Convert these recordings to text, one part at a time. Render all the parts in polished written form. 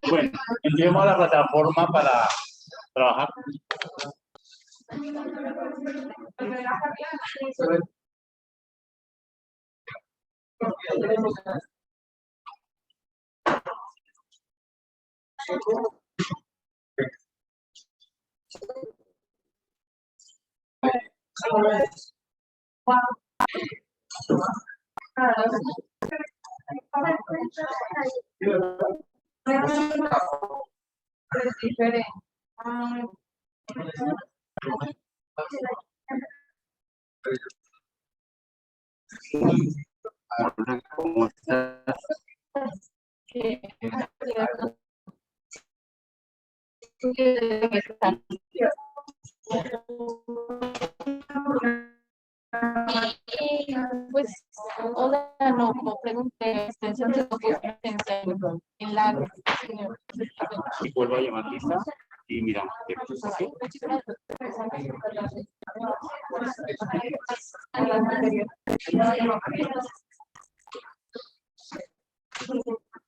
Bueno, entremos a la plataforma para trabajar. ¿Cómo estás? Pues, hola, no, como pregunté, extensión de competencia en la señor. Y vuelvo a llamar lista y miramos. ¿Sí?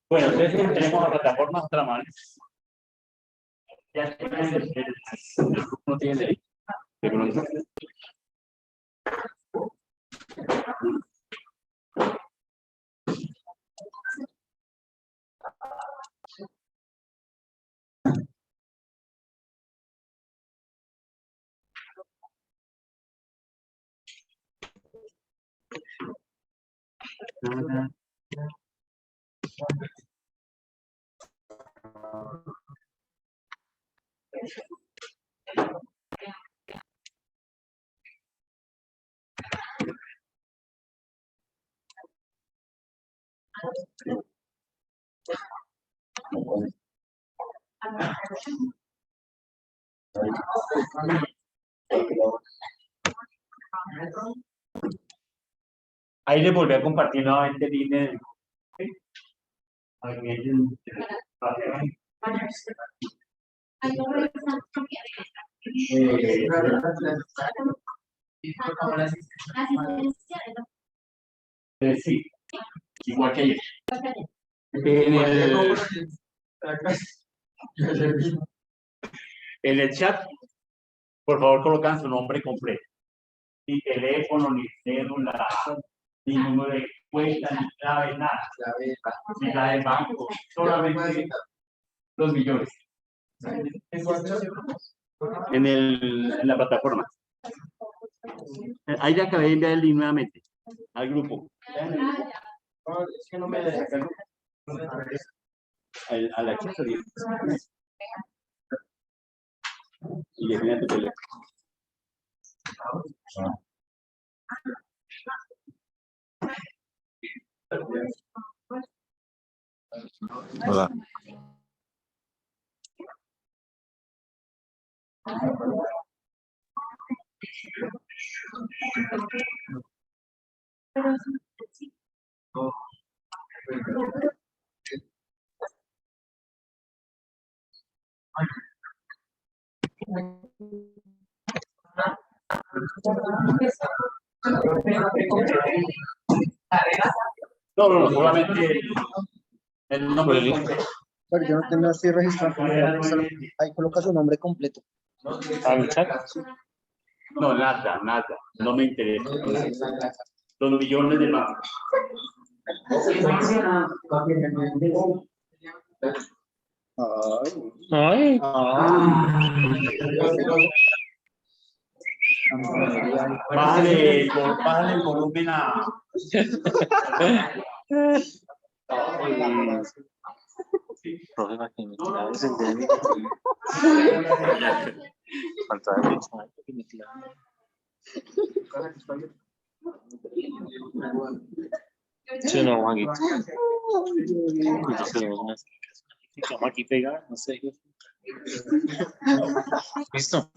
Bueno, entonces tenemos la plataforma otra mano. Ya tienen el grupo no tiene ley. Pero no dice. Ahí le volví a compartir nuevamente el link del grupo. Sí, igual que ayer. En el chat, por favor, colocan su nombre completo. Ni teléfono, ni cédula, ni número de cuenta, ni clave, nada. Ni la del banco, solamente los millones. En la plataforma. Ahí le acabé de enviar el link nuevamente al grupo. Es que no me deja el grupo. Al acceso. Y le envía tu teléfono. Hola. No, solamente el nombre. Pero yo no estoy registrado. Ahí coloca su nombre completo. ¿Al chat? No, nada. No me interesa. Los millones de banco. Ay. Bájale el volumen a... Problema que me tiraba es el de faltaba de que me tiraba. Sí, no, Juanito. Entonces, estamos aquí pegadas, no sé. ¿Listo?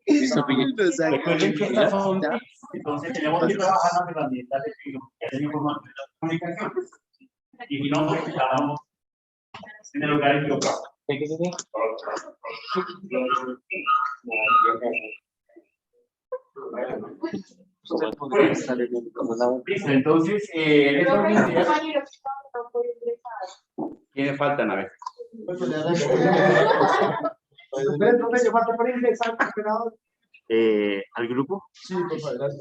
¿Listo, Pille? Recuerden que estas son... Entonces tenemos que trabajar las herramientas de comunicación. Y si no, pues estamos en el lugar equivocado. Listo, entonces, en esa universidad, ¿quiénes faltan? A ver. ¿Al grupo? Sí, por favor.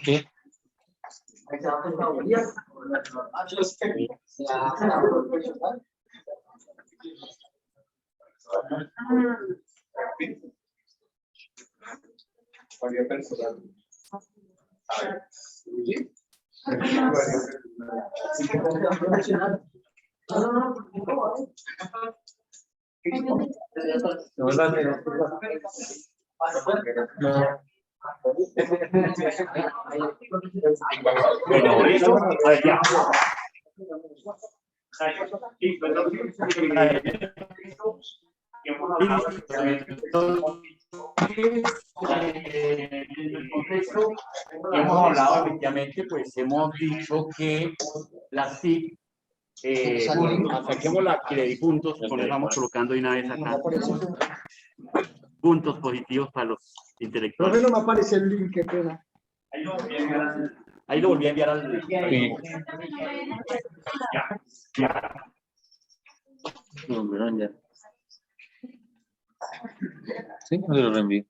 ¿Qué? Bueno, listo. A ver, ya. Listo, en el contexto que hemos hablado, efectivamente, pues hemos dicho que las TIC, saquemos la que le di puntos, con eso vamos colocando de una vez acá puntos positivos para los intelectuales. No me aparece el link, qué pena. Ahí lo volví a enviar al... Sí. Ya. No, pero ya. Sí, no se lo reenvío.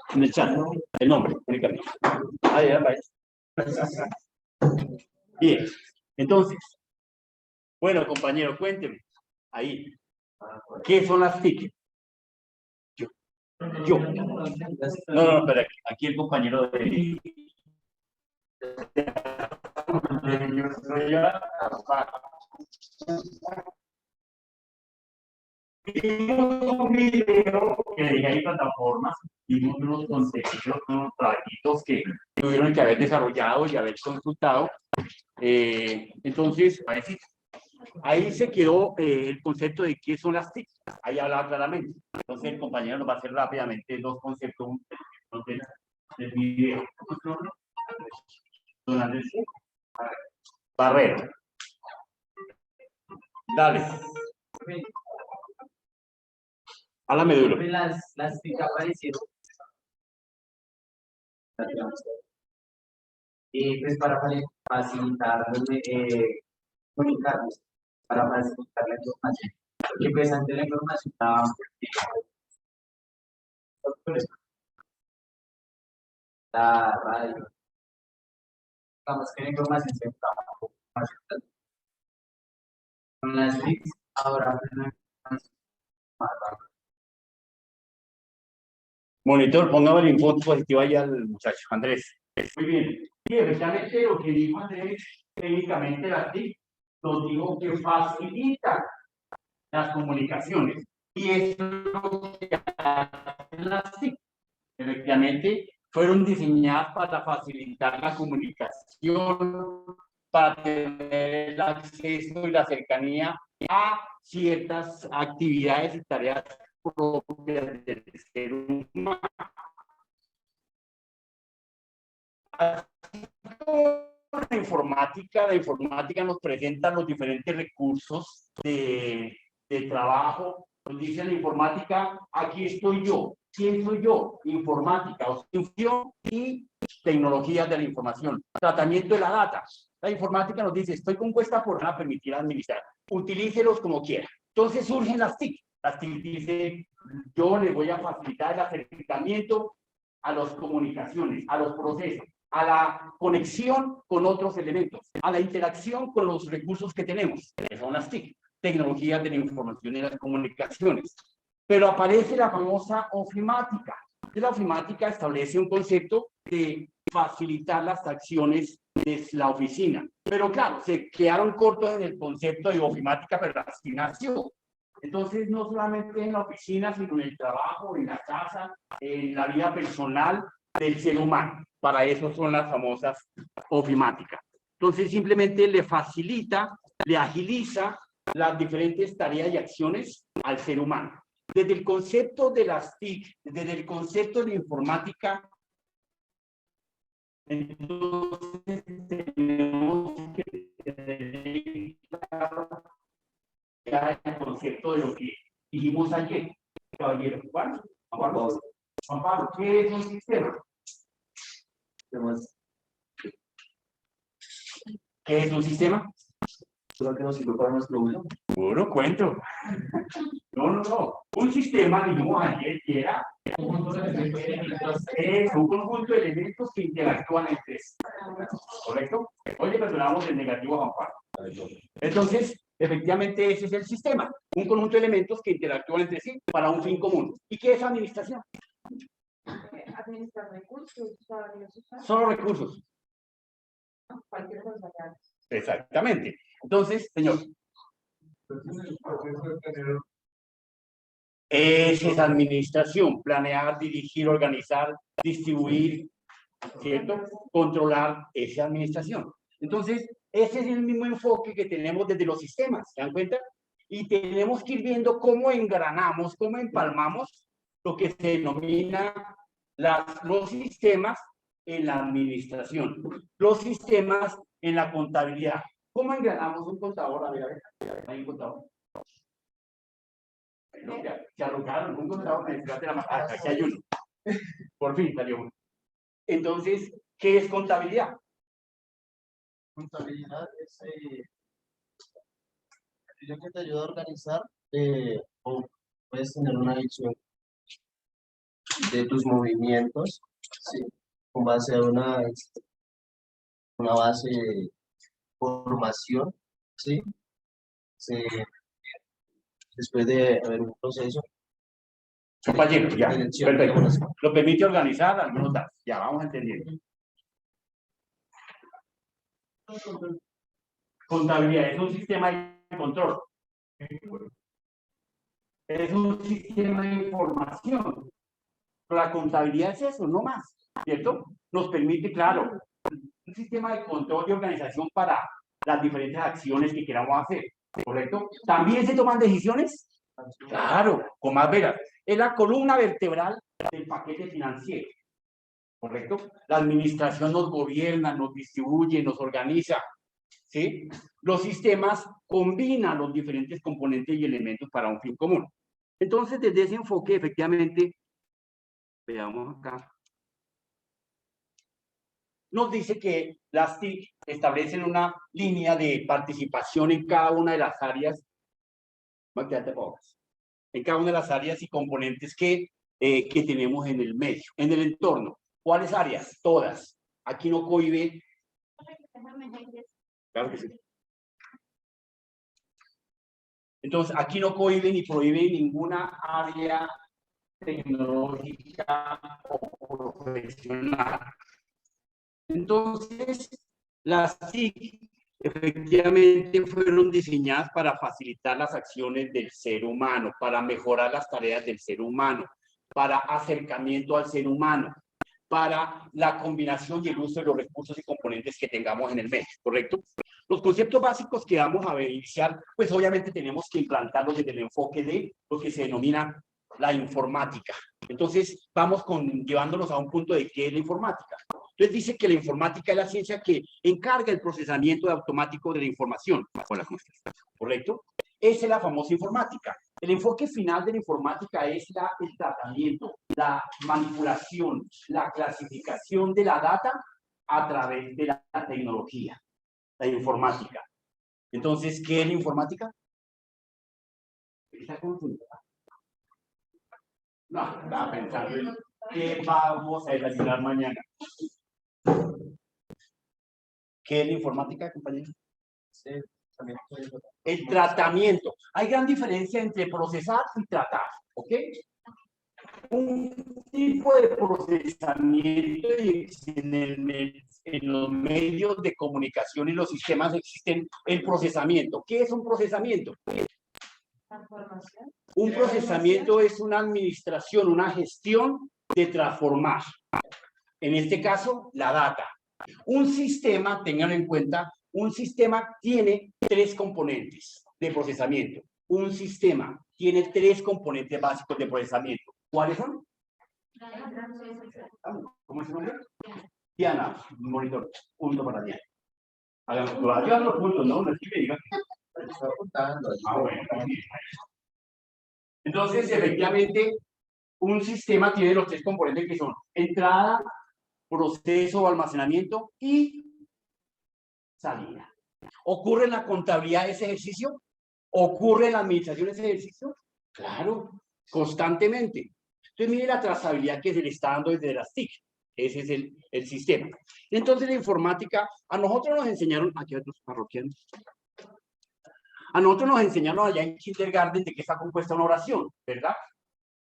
En el chat, el nombre, únicamente. Ahí, ahí. Bien, entonces, bueno, compañero, cuénteme, ahí, ¿qué son las TIC? Yo. No, pero aquí el compañero de... Vimos un video que dije ahí plataformas, vimos unos conceptos, unos trabajitos que tuvieron que haber desarrollado y haber consultado. Entonces, ahí se quedó el concepto de qué son las TIC. Ahí hablaba claramente. Entonces, el compañero nos va a hacer rápidamente dos conceptos del video. Barrera. Dale. Háblame duro. Las TIC aparecieron. Pues para facilitar comunicarnos, para facilitar la información. Porque pues antes la información estaba la radio. Digamos que la información se estaba un poco más con las TIC, ahora más rápido. Monitor, póngame el punto positivo ahí al muchacho, Andrés. Muy bien. Y efectivamente lo que dijo Andrés, técnicamente las TIC, nos dijo que facilita las comunicaciones. Y eso es lo que hacen las TIC. Efectivamente, fueron diseñadas para facilitar la comunicación, para tener el acceso y la cercanía a ciertas actividades y tareas propias del ser humano. La informática nos presenta los diferentes recursos de trabajo. Nos dice la informática, aquí estoy yo. ¿Quién soy yo? Informática, función y tecnologías de la información. Tratamiento de la data. La informática nos dice, estoy compuesta por una permitir administrar. Utilícelos como quiera. Entonces surgen las TIC. Las TIC dicen, yo les voy a facilitar el acercamiento a las comunicaciones, a los procesos, a la conexión con otros elementos, a la interacción con los recursos que tenemos. Que son las TIC, tecnologías de la información y las comunicaciones. Pero aparece la famosa ofimática. La ofimática establece un concepto de facilitar las acciones de la oficina. Pero claro, se quedaron cortos en el concepto de ofimática, pero así nació. Entonces, no solamente en la oficina, sino en el trabajo, en la casa, en la vida personal del ser humano. Para eso son las famosas ofimáticas. Entonces, simplemente le facilita, le agiliza las diferentes tareas y acciones al ser humano. Desde el concepto de las TIC, desde el concepto de informática, Entonces, tenemos que tener claro ya el concepto de lo que dijimos ayer, caballero. Juan Pablo, ¿qué es un sistema? ¿Qué es un sistema? Solo que nos sirve para nuestro uso. Puro cuento. No. Un sistema, dijimos ayer, que era un conjunto de elementos que interactúan entre sí. ¿Correcto? Oye, perdonamos el negativo a Juan Pablo. Entonces, efectivamente, ese es el sistema. Un conjunto de elementos que interactúan entre sí para un fin común. ¿Y qué es administración? Administrar recursos, Solo recursos. cualquier cosa. Exactamente. Entonces, señor. Esa es administración, planear, dirigir, organizar, distribuir, ¿cierto? Controlar esa administración. Entonces, ese es el mismo enfoque que tenemos desde los sistemas, ¿se dan cuenta? Y tenemos que ir viendo cómo engranamos, cómo empalmamos lo que se denomina los sistemas en la administración, los sistemas en la contabilidad. ¿Cómo engranamos un contador? A ver, hay un contador. Se arrojaron un contador, aquí hay uno. Por fin salió uno. Entonces, ¿qué es contabilidad? Contabilidad es aquello que te ayuda a organizar o puedes tener una visión de tus movimientos, sí, con base a una base de formación, sí, después de haber un proceso. Compañero, ya, Dirección, perfecto. digamos. Lo permite organizar algunos datos. Ya, vamos entendiendo. Contabilidad es un sistema de control. Es un sistema de información. La contabilidad es eso, no más, ¿cierto? Nos permite, claro, un sistema de control y organización para las diferentes acciones que queramos hacer, ¿correcto? ¿También se toman decisiones? Claro, con más veras. Es la columna vertebral del paquete financiero, ¿correcto? La administración nos gobierna, nos distribuye, nos organiza, ¿sí? Los sistemas combinan los diferentes componentes y elementos para un fin común. Entonces, desde ese enfoque, efectivamente, veamos acá, nos dice que las TIC establecen una línea de participación en cada una de las áreas, en cada una de las áreas y componentes que tenemos en el medio, en el entorno. ¿Cuáles áreas? Todas. Aquí no cohibe. Claro que sí. Entonces, aquí no cohibe ni prohíbe ninguna área tecnológica o profesional. Entonces, las TIC efectivamente fueron diseñadas para facilitar las acciones del ser humano, para mejorar las tareas del ser humano, para acercamiento al ser humano, para la combinación y el uso de los recursos y componentes que tengamos en el medio, ¿correcto? Los conceptos básicos que vamos a iniciar, pues obviamente tenemos que implantarlos desde el enfoque de lo que se denomina la informática. Entonces, vamos llevándonos a un punto de qué es la informática. Entonces, dice que la informática es la ciencia que encarga el procesamiento automático de la información. Hola, ¿cómo estás? ¿Correcto? Esa es la famosa informática. El enfoque final de la informática es el tratamiento, la manipulación, la clasificación de la data a través de la tecnología, la informática. Entonces, ¿qué es la informática? ¿Está confundida? No, estaba pensando en qué vamos a desayunar mañana. ¿Qué es la informática, compañero? Sí, también puede ser. El tratamiento. Hay gran diferencia entre procesar y tratar, ¿ok? Un tipo de procesamiento en los medios de comunicación y los sistemas existen el procesamiento. ¿Qué es un procesamiento? Un procesamiento es una administración, una gestión de transformar. En este caso, la data. Un sistema, tengan en cuenta, un sistema tiene 3 componentes de procesamiento. Un sistema tiene 3 componentes básicos de procesamiento. ¿Cuáles son? ¿Cómo es su nombre? Diana, monitor, punto para Diana. Hagan los puntos, ¿no? Así que digan. Está apuntando. Ah, bueno. Entonces, efectivamente, un sistema tiene los tres componentes que son entrada, proceso o almacenamiento y salida. ¿Ocurre en la contabilidad ese ejercicio? ¿Ocurre en la administración ese ejercicio? Claro, constantemente. Entonces, mire la trazabilidad que se le está dando desde las TIC. Ese es el sistema. Entonces, la informática, a nosotros nos enseñaron, aquí hay otros parroquianos, a nosotros nos enseñaron allá en kindergarten de qué está compuesta una oración, ¿verdad?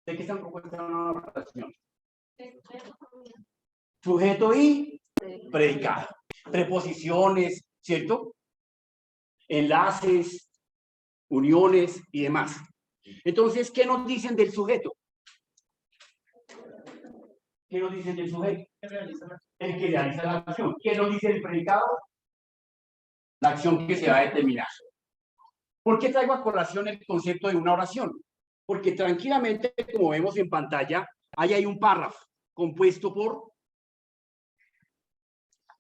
¿De qué está compuesta una oración? Sujeto y predicado. Preposiciones, ¿cierto? Enlaces, uniones y demás. Entonces, ¿qué nos dicen del sujeto? ¿Qué nos dicen del sujeto? El que realiza la acción. ¿Qué nos dice el predicado? La acción que se va a determinar. ¿Por qué traigo a colación el concepto de una oración? Porque tranquilamente, como vemos en pantalla, ahí hay un párrafo compuesto por...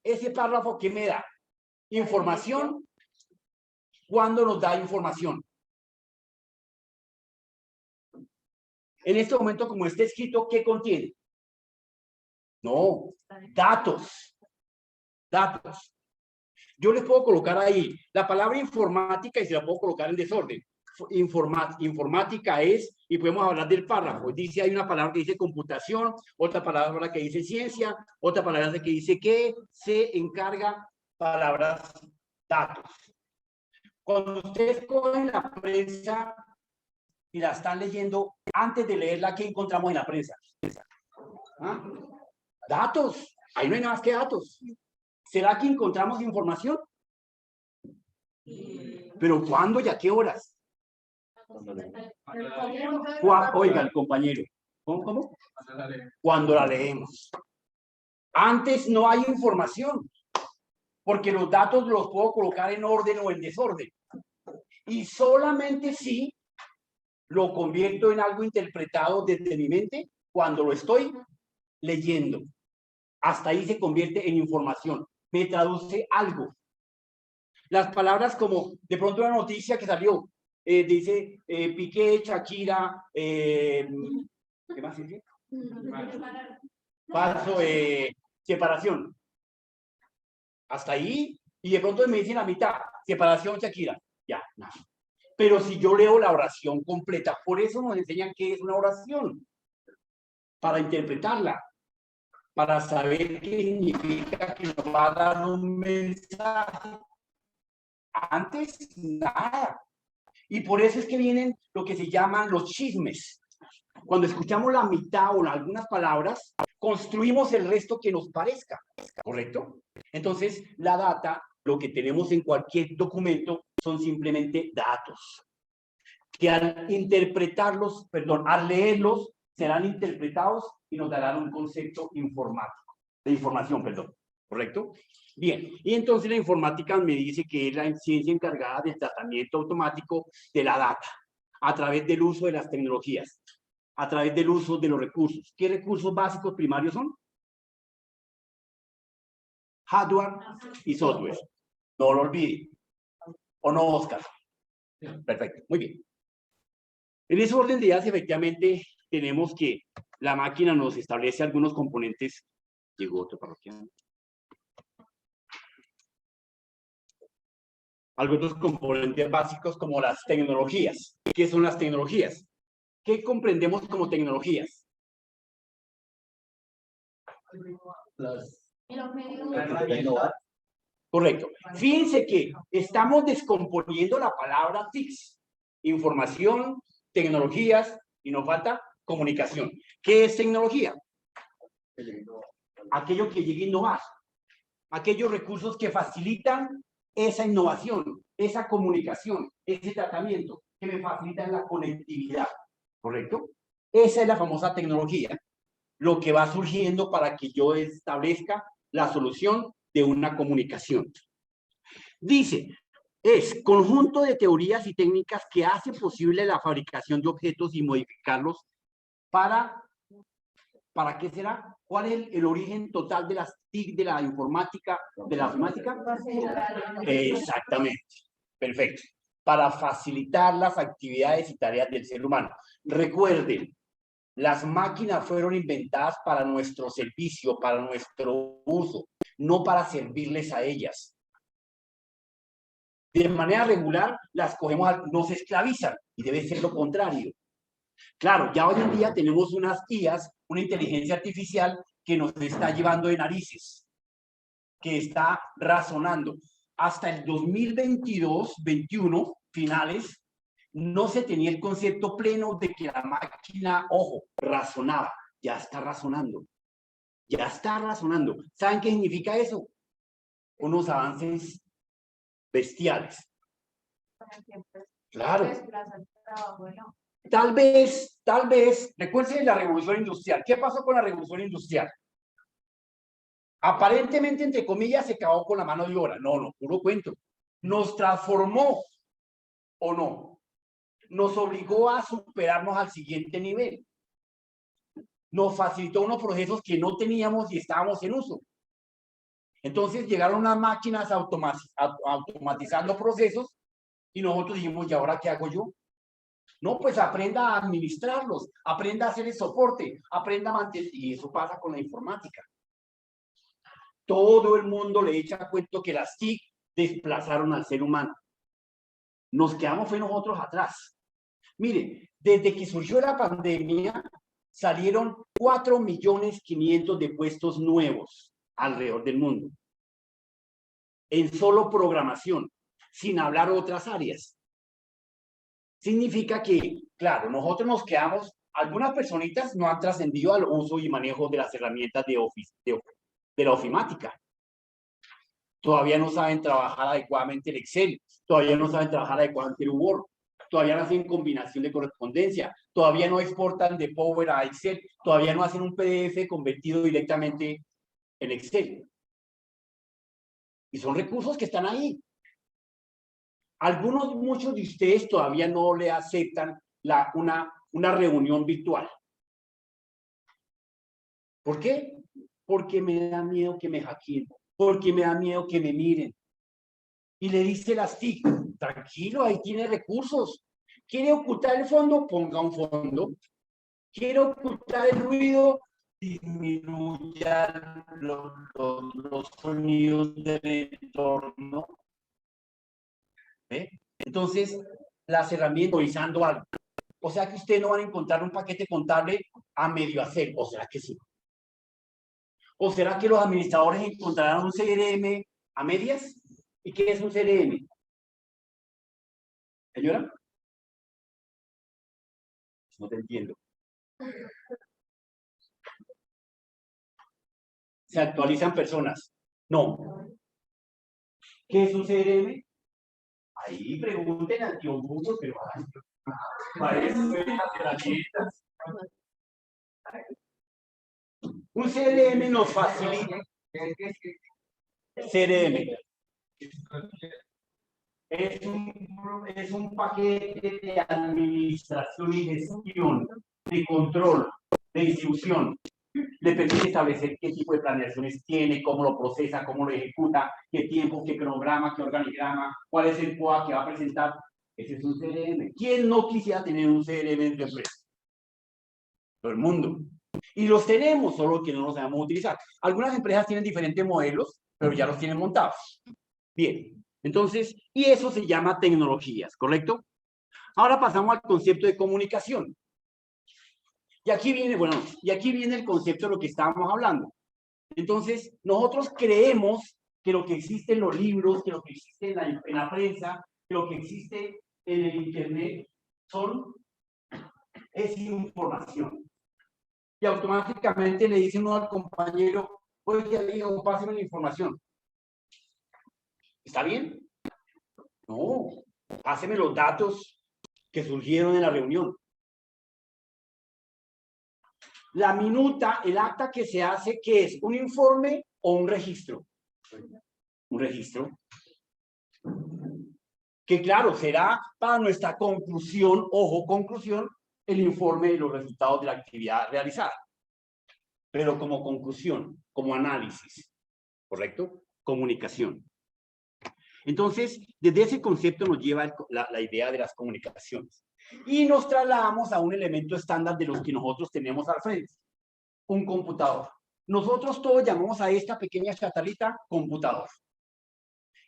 Ese párrafo, ¿qué me da? Información. ¿Cuándo nos da información? En este momento, como está escrito, ¿qué contiene? No, datos. Datos. Yo les puedo colocar ahí la palabra informática y se la puedo colocar en desorden. Informática es, y podemos hablar del párrafo. Dice, hay una palabra que dice computación, otra palabra que dice ciencia, otra palabra que dice que se encarga palabras datos. Cuando ustedes cogen la prensa y la están leyendo, antes de leerla, ¿qué encontramos en la prensa? ¿Ah? Datos. Ahí no hay nada más que datos. ¿Será que encontramos información? ¿Pero cuándo y a qué horas? Oiga, el compañero. ¿Cómo? Cuando la leemos. Antes no hay información, porque los datos los puedo colocar en orden o en desorden. Y solamente si lo convierto en algo interpretado desde mi mente cuando lo estoy leyendo. Hasta ahí se convierte en información. Me traduce algo. Las palabras como, de pronto una noticia que salió, dice Piqué, Shakira, ¿qué más dice? Paso, separación. Hasta ahí, y de pronto me dicen la mitad, separación, Shakira. Ya, nada. Pero si yo leo la oración completa, por eso nos enseñan qué es una oración, para interpretarla, para saber qué significa que nos va a dar un mensaje. Antes, nada. Y por eso es que vienen lo que se llaman los chismes. Cuando escuchamos la mitad o algunas palabras, construimos el resto que nos parezca, ¿correcto? Entonces, la data, lo que tenemos en cualquier documento, son simplemente datos. Que al interpretarlos, perdón, al leerlos, serán interpretados y nos darán un concepto informático, de información, perdón, ¿correcto? Bien, y entonces la informática me dice que es la ciencia encargada del tratamiento automático de la data, a través del uso de las tecnologías, a través del uso de los recursos. ¿Qué recursos básicos primarios son? Hardware y software. No lo olviden. ¿O no, Oscar? Perfecto, muy bien. En ese orden de ideas, efectivamente, tenemos que la máquina nos establece algunos componentes. Llegó otro parroquiano. Algunos componentes básicos como las tecnologías. ¿Qué son las tecnologías? ¿Qué comprendemos como tecnologías? Correcto. Fíjense que estamos descomponiendo la palabra TICs. Información, tecnologías, y nos falta comunicación. ¿Qué es tecnología? Aquello que llegue a innovar. Aquellos recursos que facilitan esa innovación, esa comunicación, ese tratamiento, que me facilitan la conectividad. ¿Correcto? Esa es la famosa tecnología. Lo que va surgiendo para que yo establezca la solución de una comunicación. Dice, es conjunto de teorías y técnicas que hace posible la fabricación de objetos y modificarlos para ¿Para qué será? ¿Cuál es el origen total de las TIC, de la informática, de la ofimática? Exactamente. Perfecto. Para facilitar las actividades y tareas del ser humano. Recuerden, las máquinas fueron inventadas para nuestro servicio, para nuestro uso, no para servirles a ellas. De manera regular, las cogemos, nos esclavizan, y debe ser lo contrario. Claro, ya hoy en día tenemos unas IAs, una inteligencia artificial que nos está llevando de narices, que está razonando. Hasta el 2022-21, finales, no se tenía el concepto pleno de que la máquina, ojo, razonaba. Ya está razonando. Ya está razonando. ¿Saben qué significa eso? Unos avances bestiales. Claro. Tal vez, recuerden la revolución industrial. ¿Qué pasó con la revolución industrial? Aparentemente, entre comillas, se acabó con la mano de obra. No, puro cuento. Nos transformó, ¿o no? Nos obligó a superarnos al siguiente nivel. Nos facilitó unos procesos que no teníamos y estábamos en uso. Entonces llegaron unas máquinas automatizando procesos y nosotros dijimos, ¿y ahora qué hago yo? No, pues aprenda a administrarlos, aprenda a hacer el soporte, aprenda a mantener, y eso pasa con la informática. Todo el mundo le echa cuento que las TIC desplazaron al ser humano. Nos quedamos fue nosotros atrás. Mire, desde que surgió la pandemia, salieron 4.500.000 de puestos nuevos alrededor del mundo. En solo programación, sin hablar de otras áreas. Significa que, claro, nosotros nos quedamos, algunas personitas no han trascendido al uso y manejo de las herramientas de la ofimática. Todavía no saben trabajar adecuadamente el Excel, todavía no saben trabajar adecuadamente el Word, todavía no hacen combinación de correspondencia, todavía no exportan de Power a Excel, todavía no hacen un PDF convertido directamente en Excel. Y son recursos que están ahí. Muchos de ustedes todavía no le aceptan una reunión virtual. ¿Por qué? Porque me da miedo que me hackeen, porque me da miedo que me miren. Y le dice las TIC, tranquilo, ahí tiene recursos. ¿Quiere ocultar el fondo? Ponga un fondo. ¿Quiere ocultar el ruido? Disminuya los sonidos del entorno. ¿Ve? Entonces, las herramientas utilizando algo. O sea que ustedes no van a encontrar un paquete contable a medio hacer. ¿O será que sí? ¿O será que los administradores encontrarán un CRM a medias? ¿Y qué es un CRM? ¿Señora? No te entiendo. ¿Se actualizan personas? No. ¿Qué es un CRM? Ahí pregunten al tío Google, pero para eso son las herramientas. Un CRM nos facilita. CRM. Es un paquete de administración y gestión, de control, de distribución. Le permite establecer qué tipo de planeaciones tiene, cómo lo procesa, cómo lo ejecuta, qué tiempo, qué cronograma, qué organigrama, cuál es el POA que va a presentar. Ese es un CRM. ¿Quién no quisiera tener un CRM en su empresa? Todo el mundo. Y los tenemos, solo que no los sabemos utilizar. Algunas empresas tienen diferentes modelos, pero ya los tienen montados. Bien, entonces, y eso se llama tecnologías, ¿correcto? Ahora pasamos al concepto de comunicación. Y aquí viene, el concepto de lo que estábamos hablando. Entonces, nosotros creemos que lo que existe en los libros, que lo que existe en la prensa, que lo que existe en el internet es información. Y automáticamente le dice uno al compañero, oye, amigo, pásame la información. ¿Está bien? No, páseme los datos que surgieron en la reunión. La minuta, el acta que se hace, ¿qué es? ¿Un informe o un registro? Un registro. Que claro, será para nuestra conclusión, ojo, conclusión, el informe de los resultados de la actividad realizada. pero como conclusión, como análisis, ¿correcto? Comunicación. Entonces, desde ese concepto nos lleva la idea de las comunicaciones. Y nos trasladamos a un elemento estándar de los que nosotros tenemos al frente, un computador. Nosotros todos llamamos a esta pequeña chatarrita computador.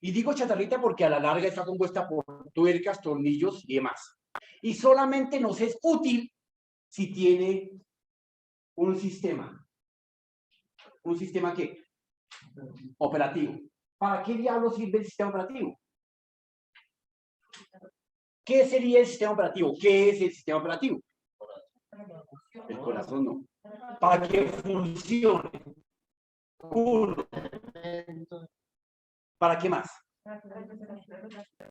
Y digo chatarrita porque a la larga está compuesta por tuercas, tornillos y demás. Y solamente nos es útil si tiene un sistema. ¿Un sistema qué? Operativo. ¿Para qué diablos sirve el sistema operativo? ¿Qué sería el sistema operativo? ¿Qué es el sistema operativo? El corazón no. Para que funcione. Uno. ¿Para qué más?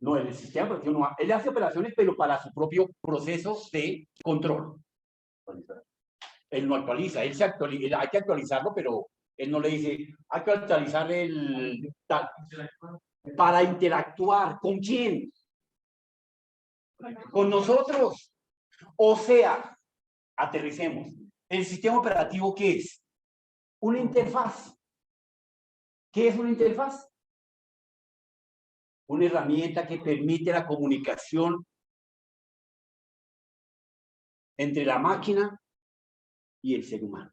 No, el sistema operativo no. Él hace operaciones, pero para su propio proceso de control. Él no actualiza, él se actualiza, hay que actualizarlo, pero él no le dice, hay que actualizar el tal. Para interactuar, ¿con quién? Con nosotros. O sea, aterricemos. ¿El sistema operativo qué es? Una interfaz. ¿Qué es una interfaz? Una herramienta que permite la comunicación entre la máquina y el ser humano.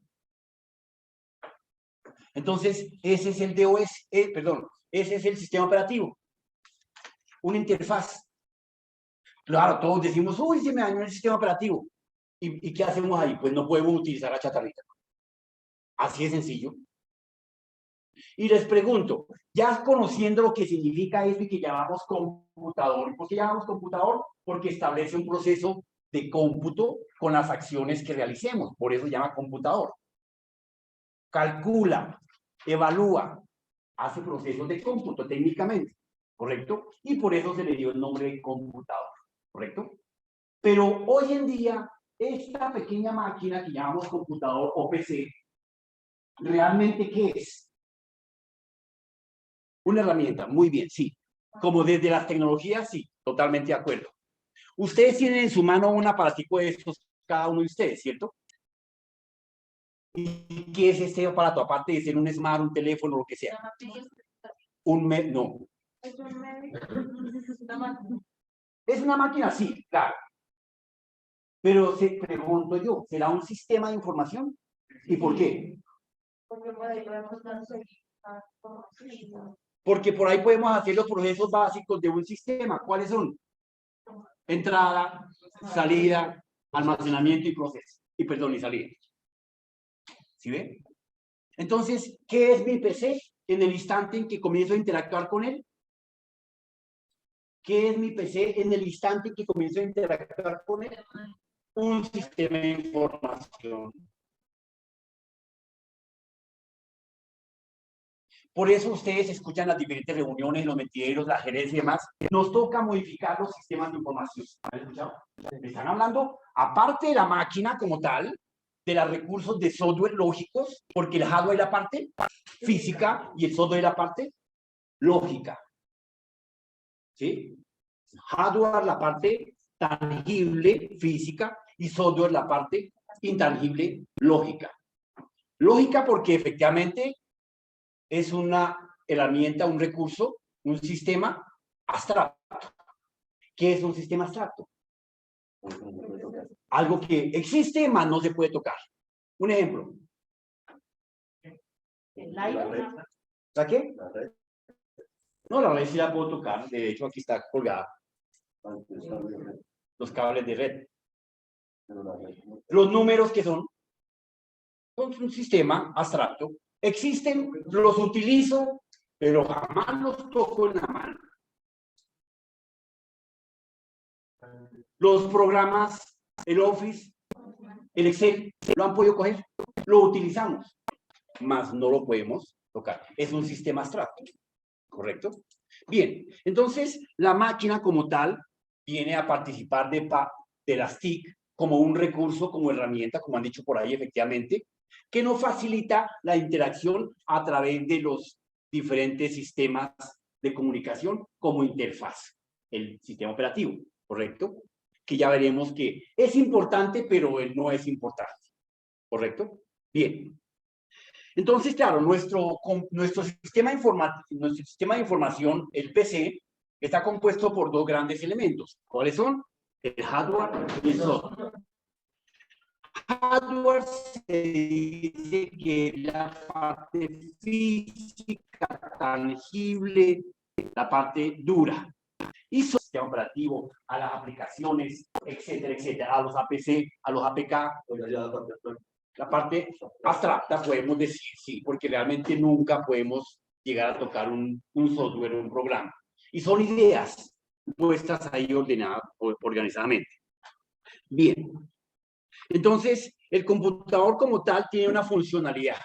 Entonces, ese es el DOS, ese es el sistema operativo. Una interfaz. Claro, todos decimos, uy, se me dañó el sistema operativo. ¿Y qué hacemos ahí? Pues no podemos utilizar la chatarrita. Así de sencillo. Y les pregunto, ya conociendo lo que significa eso y que llamamos computador, ¿por qué llamamos computador? Porque establece un proceso de cómputo con las acciones que realicemos, por eso se llama computador. Calcula, evalúa, hace procesos de cómputo técnicamente, ¿correcto? Y por eso se le dio el nombre de computador, ¿correcto? Pero hoy en día, esta pequeña máquina que llamamos computador o PC, ¿realmente qué es? Una herramienta, muy bien, sí. Como desde las tecnologías, sí, totalmente de acuerdo. Ustedes tienen en su mano un aparatico de estos, cada uno de ustedes, ¿cierto? ¿Y qué es este aparato? Aparte de ser un smart, un teléfono, lo que sea. No. ¿Es una máquina? Sí, claro. Pero se pregunto yo, ¿será un sistema de información? ¿Y por qué? Porque por ahí podemos hacer los procesos básicos de un sistema. ¿Cuáles son? Entrada, salida, almacenamiento y proceso. Y salida. ¿Sí ven? Entonces, ¿qué es mi PC en el instante en que comienzo a interactuar con él? ¿Qué es mi PC en el instante en que comienzo a interactuar con él? Un sistema de información. Por eso ustedes escuchan las diferentes reuniones, los mentideros, la gerencia y demás. Nos toca modificar los sistemas de información. ¿Han escuchado? Están hablando, aparte de la máquina como tal, de los recursos de software lógicos, porque el hardware es la parte física y el software es la parte lógica. ¿Sí? Hardware la parte tangible, física, y software la parte intangible, lógica. Lógica porque efectivamente es una herramienta, un recurso, un sistema abstracto. ¿Qué es un sistema abstracto? Algo que existe, mas no se puede tocar. Un ejemplo. ¿La qué? No, la red sí la puedo tocar. De hecho, aquí está colgada. Los cables de red. Los números que son un sistema abstracto. Existen, los utilizo, pero jamás los toco en la mano. Los programas, el Office, el Excel, lo han podido coger, lo utilizamos, mas no lo podemos tocar. Es un sistema abstracto, ¿correcto? Bien, entonces la máquina como tal viene a participar de las TIC como un recurso, como herramienta, como han dicho por ahí efectivamente, que nos facilita la interacción a través de los diferentes sistemas de comunicación como interfaz, el sistema operativo, ¿correcto? Que ya veremos que es importante, pero no es importante, ¿correcto? Bien, Entonces, claro, nuestro sistema de información, el PC, está compuesto por dos grandes elementos. ¿Cuáles son? El hardware y el software. Hardware se dice que es la parte física, tangible, la parte dura. Y sistema operativo, a las aplicaciones, etcétera, etcétera, a los APC, a los APK, la parte abstracta podemos decir, sí, porque realmente nunca podemos llegar a tocar un software, un programa. Y son ideas puestas ahí organizadamente. Bien. Entonces, el computador como tal tiene una funcionalidad.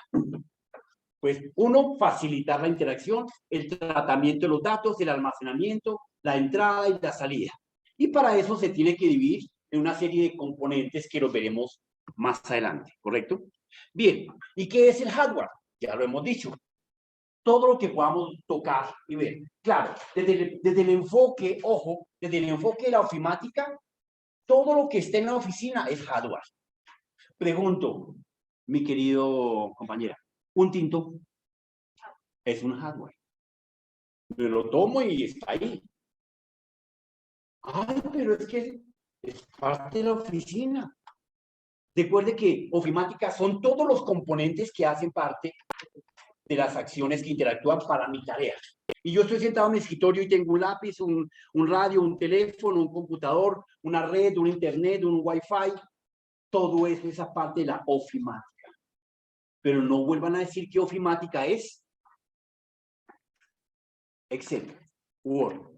Pues uno, facilitar la interacción, el tratamiento de los datos, el almacenamiento, la entrada y la salida. Y para eso se tiene que dividir en una serie de componentes que los veremos más adelante, ¿correcto? Bien, ¿y qué es el hardware? Ya lo hemos dicho. Todo lo que podamos tocar y ver. Claro, desde el enfoque, ojo, desde el enfoque de la ofimática, todo lo que esté en la oficina es hardware. Pregunto, mi querido compañera, un tinto es un hardware. Me lo tomo y está ahí. Ay, pero es que es parte de la oficina. Recuerde que ofimática son todos los componentes que hacen parte de las acciones que interactúan para mi tarea. Y yo estoy sentado en mi escritorio y tengo un lápiz, un radio, un teléfono, un computador, una red, un internet, un wifi. Todo eso es parte de la ofimática. Pero no vuelvan a decir que ofimática es Excel, Word.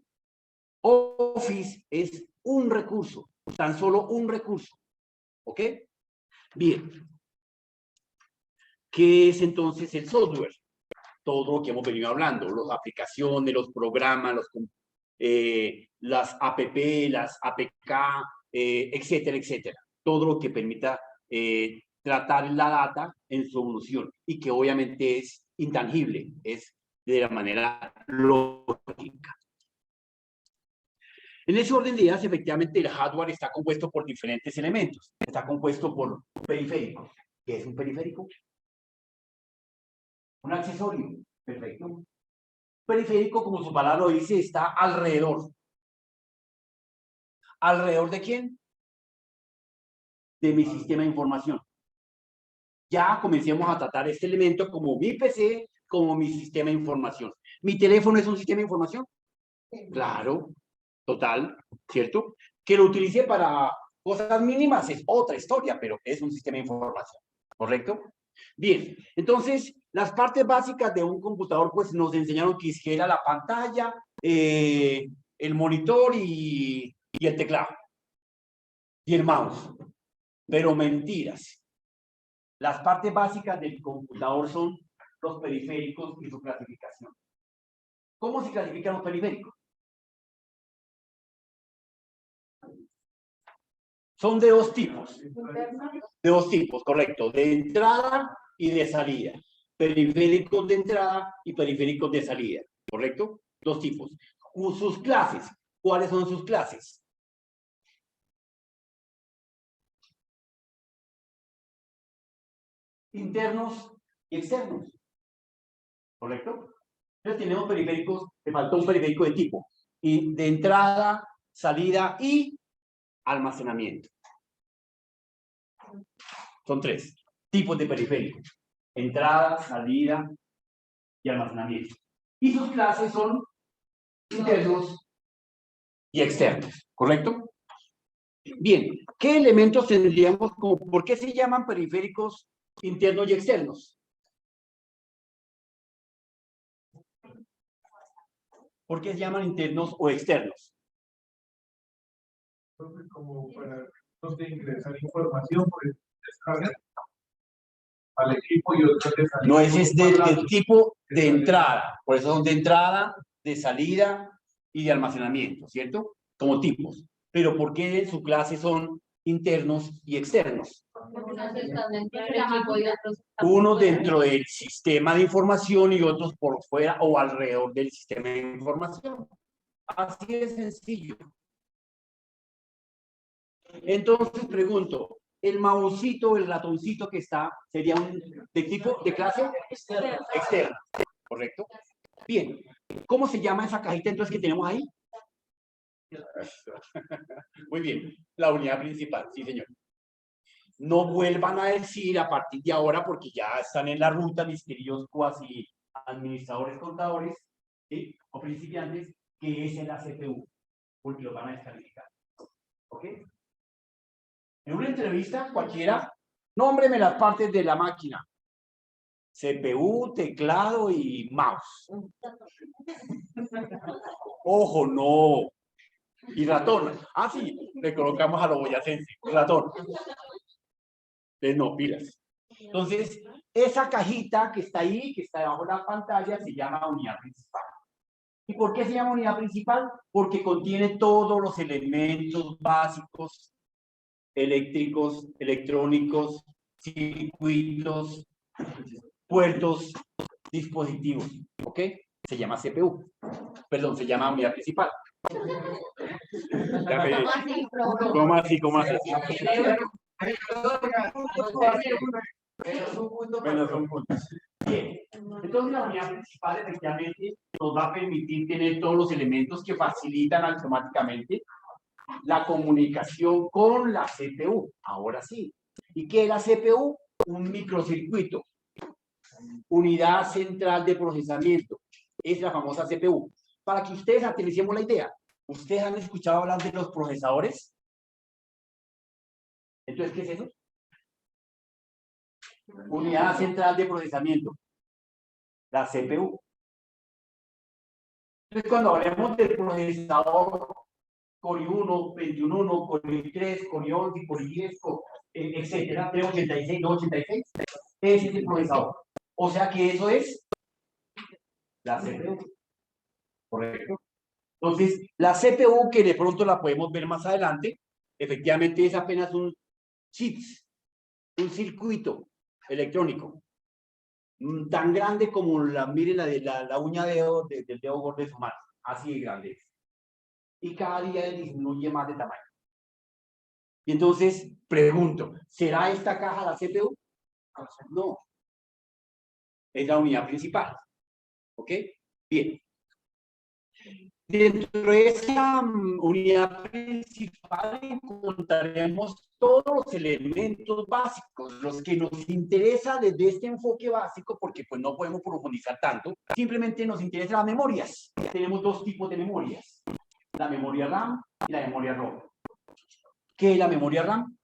Office es un recurso, tan solo un recurso. ¿Ok? Bien. ¿Qué es entonces el software? Todo lo que hemos venido hablando, las aplicaciones, los programas, las app, las APK, etcétera, etcétera. Todo lo que permita tratar la data en su evolución y que obviamente es intangible, es de la manera lógica. En ese orden de ideas, efectivamente, el hardware está compuesto por diferentes elementos. Está compuesto por periféricos. ¿Qué es un periférico? Un accesorio. Perfecto. Periférico, como su palabra lo dice, está alrededor. ¿Alrededor de quién? De mi sistema de información. Ya comencemos a tratar este elemento como mi PC, como mi sistema de información. ¿Mi teléfono es un sistema de información? Claro, total, ¿cierto? Que lo utilice para cosas mínimas es otra historia, pero es un sistema de información, ¿correcto? Bien, entonces, las partes básicas de un computador, pues nos enseñaron que era la pantalla, el monitor y el teclado. Y el mouse. Pero mentiras. Las partes básicas del computador son los periféricos y su clasificación. ¿Cómo se clasifican los periféricos? Son de dos tipos. De dos tipos, correcto. De entrada y de salida. Periféricos de entrada y periféricos de salida. ¿Correcto? Dos tipos. Sus clases. ¿Cuáles son sus clases? Internos y externos. ¿Correcto? Entonces tenemos periféricos, me faltó un periférico de tipo. Y de entrada, salida y almacenamiento. Son tres tipos de periféricos. Entrada, salida y almacenamiento. Y sus clases son internos y externos. ¿Correcto? Bien, ¿qué elementos tendríamos como, por qué se llaman periféricos internos y externos? ¿Por qué se llaman internos o externos? Como para ingresar información por descarga al equipo y otras de salida. No, ese es del tipo de entrada. Por eso son de entrada, de salida y de almacenamiento, ¿cierto? Como tipos. Pero ¿por qué en su clase son internos y externos? Uno dentro del sistema de información y otros por fuera o alrededor del sistema de información. Así de sencillo. Entonces pregunto, El mouseito, el ratoncito que está, sería un de tipo, de clase externa, ¿correcto? Bien, ¿cómo se llama esa cajita entonces que tenemos ahí? Muy bien, la unidad principal, sí señor. No vuelvan a decir a partir de ahora, porque ya están en la ruta, mis queridos cuasi administradores contadores, ¿sí? O principiantes, que es la CPU, porque lo van a descalificar. ¿Ok? En una entrevista cualquiera, nómbreme las partes de la máquina. CPU, teclado y mouse. Ojo, no. Y ratón. Ah, sí, le colocamos a lo boyacense. Ratón. Entonces, no, pilas. Entonces, esa cajita que está ahí, que está debajo de la pantalla, se llama unidad principal. ¿Y por qué se llama unidad principal? Porque contiene todos los elementos básicos, eléctricos, electrónicos, circuitos, puertos, dispositivos. ¿Ok? Se llama CPU. Perdón, se llama unidad principal. ¿Cómo así? ¿Cómo así? Menos un punto. Bien. Entonces la unidad principal efectivamente nos va a permitir tener todos los elementos que facilitan automáticamente la comunicación con la CPU. Ahora sí. ¿Y qué es la CPU? Un microcircuito. Unidad central de procesamiento. Es la famosa CPU. Para que ustedes aterricemos la idea. ¿Ustedes han escuchado hablar de los procesadores? Entonces, ¿qué es eso? Unidad central de procesamiento. La CPU. Entonces, cuando hablemos del procesador Core i1, 21, Core i3, Core i11, Core i10, etcétera, 386, 286, ese es el procesador. O sea que eso es la CPU. ¿Correcto? Entonces, la CPU, que de pronto la podemos ver más adelante, efectivamente es apenas un chip, un circuito electrónico, tan grande como mire la uña del dedo gordo de su mano, así de grande es. Y cada día disminuye más de tamaño. Y entonces, pregunto, ¿será esta caja la CPU? No. Es la unidad principal. ¿Ok? Bien. Dentro de esa unidad principal encontraremos todos los elementos básicos, los que nos interesa desde este enfoque básico, porque pues no podemos profundizar tanto, simplemente nos interesan las memorias. Tenemos dos tipos de memorias, la memoria RAM y la memoria ROM. ¿Qué es la memoria RAM?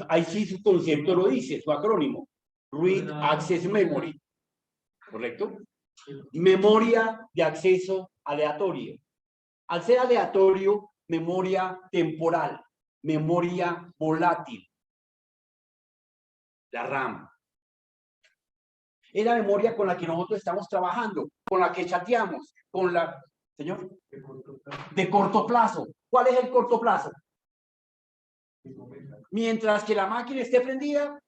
Ahí sí su concepto lo dice, su acrónimo, Read Access Memory, ¿correcto? Memoria de acceso aleatorio. Al ser aleatorio, memoria temporal, memoria volátil. La RAM. Es la memoria con la que nosotros estamos trabajando, con la que chateamos, con la... Señor, de corto plazo. ¿Cuál es el corto plazo? Mientras que la máquina esté prendida,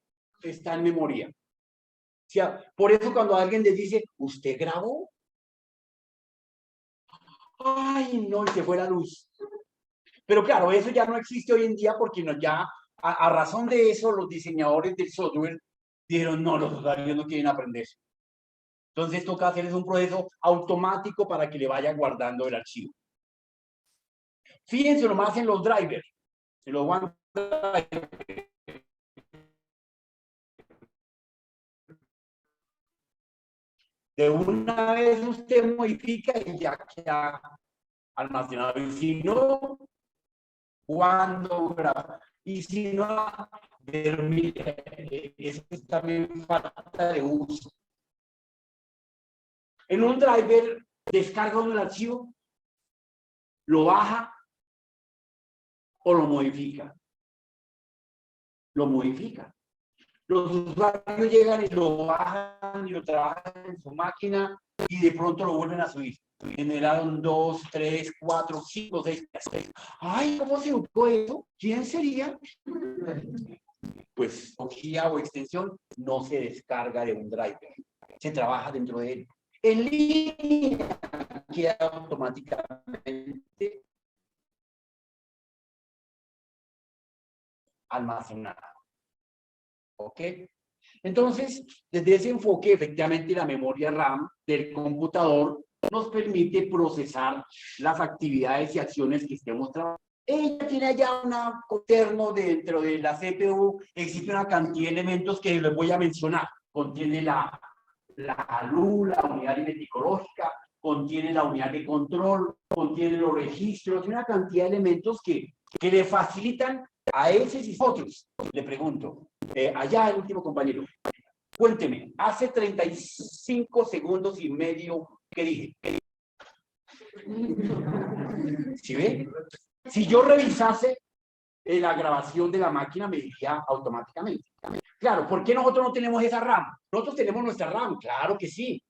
está en memoria. O sea, por eso cuando alguien le dice, ¿usted grabó? Ay, no, y se fue la luz. Pero claro, eso ya no existe hoy en día porque ya, a razón de eso, los diseñadores del software dijeron, no, los usuarios no quieren aprender. Entonces toca hacerles un proceso automático para que le vaya guardando el archivo. Fíjense nomás en los drivers, en los OneDrive. De una vez usted modifica y ya queda almacenado. Y si no, cuando graba. Y si no, eso es también falta de uso. En un driver, descarga un archivo, lo baja o lo modifica. Lo modifica. Los usuarios llegan y lo bajan y lo trabajan en su máquina y de pronto lo vuelven a subir. Generaron 2, 3, 4, 5, 6. Ay, ¿cómo se buscó eso? ¿Quién sería? Pues guía o extensión no se descarga de un driver. Se trabaja dentro de él. En línea queda automáticamente almacenada. ¿Ok? Entonces, desde ese enfoque, efectivamente, la memoria RAM del computador nos permite procesar las actividades y acciones que estemos trabajando. Ella tiene allá un conterno dentro de la CPU, existe una cantidad de elementos que les voy a mencionar. Contiene la luz, la unidad aritmético-lógica, contiene la unidad de control, contiene los registros, una cantidad de elementos que le facilitan a esos y otros. Le pregunto, allá el último compañero, cuénteme, hace 35 segundos y medio, ¿qué dije? ¿Sí ve? Si yo revisase la grabación de la máquina, me diría automáticamente. Claro, ¿por qué nosotros no tenemos esa RAM? Nosotros tenemos nuestra RAM, claro que sí.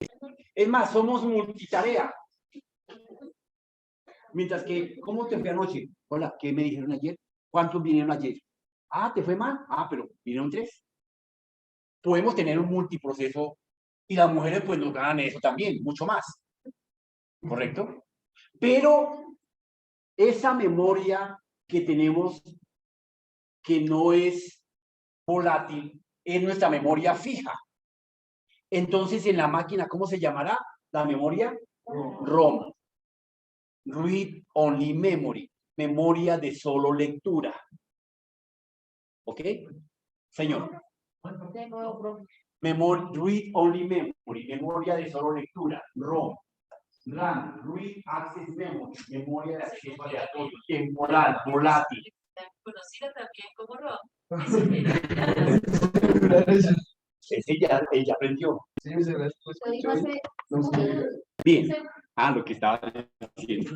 Es más, somos multitarea. Mientras que, ¿cómo te fue anoche? Hola, ¿qué me dijeron ayer? ¿Cuántos vinieron ayer? Ah, ¿te fue mal? Ah, pero vinieron 3. Podemos tener un multiproceso y las mujeres pues nos ganan eso también, mucho más. ¿Correcto? Pero esa memoria que tenemos que no es volátil es nuestra memoria fija. Entonces en la máquina, ¿cómo se llamará? La memoria ROM. Read Only Memory. Memoria de solo lectura. ¿Ok? Señor. Read Only Memory. Memoria de solo lectura. ROM. RAM. Read Access Memory. Memoria de acceso aleatorio. Temporal. Volátil. Conocida también como ROM. Ese ya, ella aprendió. Sí, se ve, no sé. Bien. Ah, lo que estaba diciendo.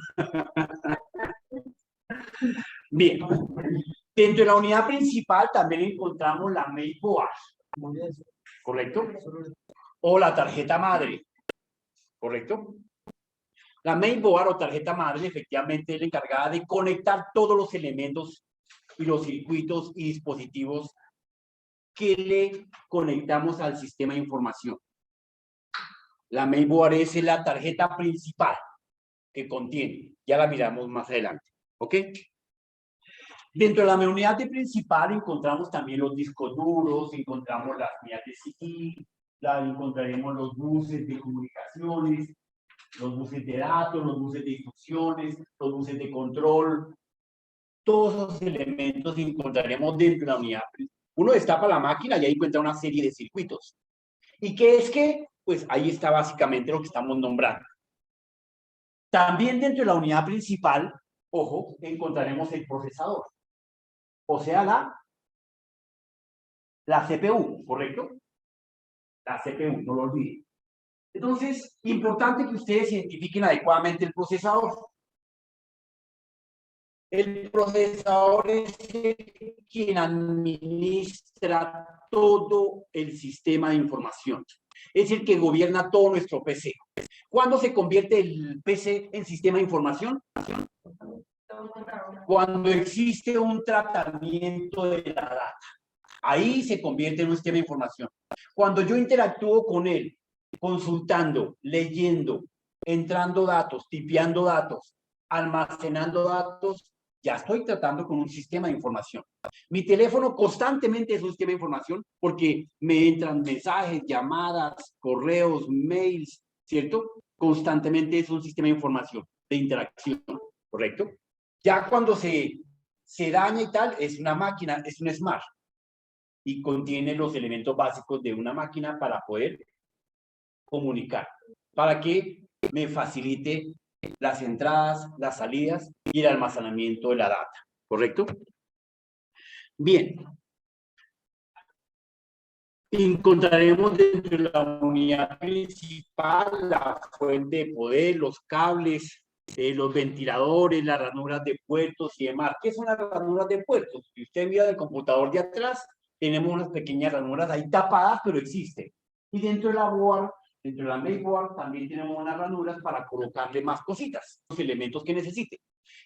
Bien. Dentro de la unidad principal también encontramos la main board. ¿Correcto? O la tarjeta madre. ¿Correcto? La main board o tarjeta madre efectivamente es la encargada de conectar todos los elementos y los circuitos y dispositivos que le conectamos al sistema de información. La mainboard es la tarjeta principal que contiene. Ya la miramos más adelante. ¿Ok? Dentro de la unidad de principal encontramos también los discos duros, encontramos las vías de CD, encontraremos los buses de comunicaciones, los buses de datos, los buses de instrucciones, los buses de control. Todos esos elementos encontraremos dentro de la unidad. Uno destapa la máquina y ahí encuentra una serie de circuitos. ¿Y qué es qué? Pues ahí está básicamente lo que estamos nombrando. También dentro de la unidad principal, ojo, encontraremos el procesador. O sea, la CPU, ¿correcto? La CPU, no lo olviden. Entonces, importante que ustedes identifiquen adecuadamente el procesador. El procesador es quien administra todo el sistema de información. Es el que gobierna todo nuestro PC. ¿Cuándo se convierte el PC en sistema de información? Cuando existe un tratamiento de la data. Ahí se convierte en un sistema de información. Cuando yo interactúo con él, consultando, leyendo, entrando datos, tipeando datos, almacenando datos, ya estoy tratando con un sistema de información. Mi teléfono constantemente es un sistema de información porque me entran mensajes, llamadas, correos, mails, ¿cierto? Constantemente es un sistema de información, de interacción, ¿correcto? Ya cuando se daña y tal, es una máquina, es un smart y contiene los elementos básicos de una máquina para poder comunicar, para que me facilite las entradas, las salidas y el almacenamiento de la data, ¿correcto? Bien. Encontraremos dentro de la unidad principal la fuente de poder, los cables, los ventiladores, las ranuras de puertos y demás. ¿Qué son las ranuras de puertos? Si usted mira del computador de atrás, tenemos unas pequeñas ranuras ahí tapadas, pero existen. Y dentro de la board, dentro de la mainboard, también tenemos unas ranuras para colocarle más cositas, los elementos que necesite.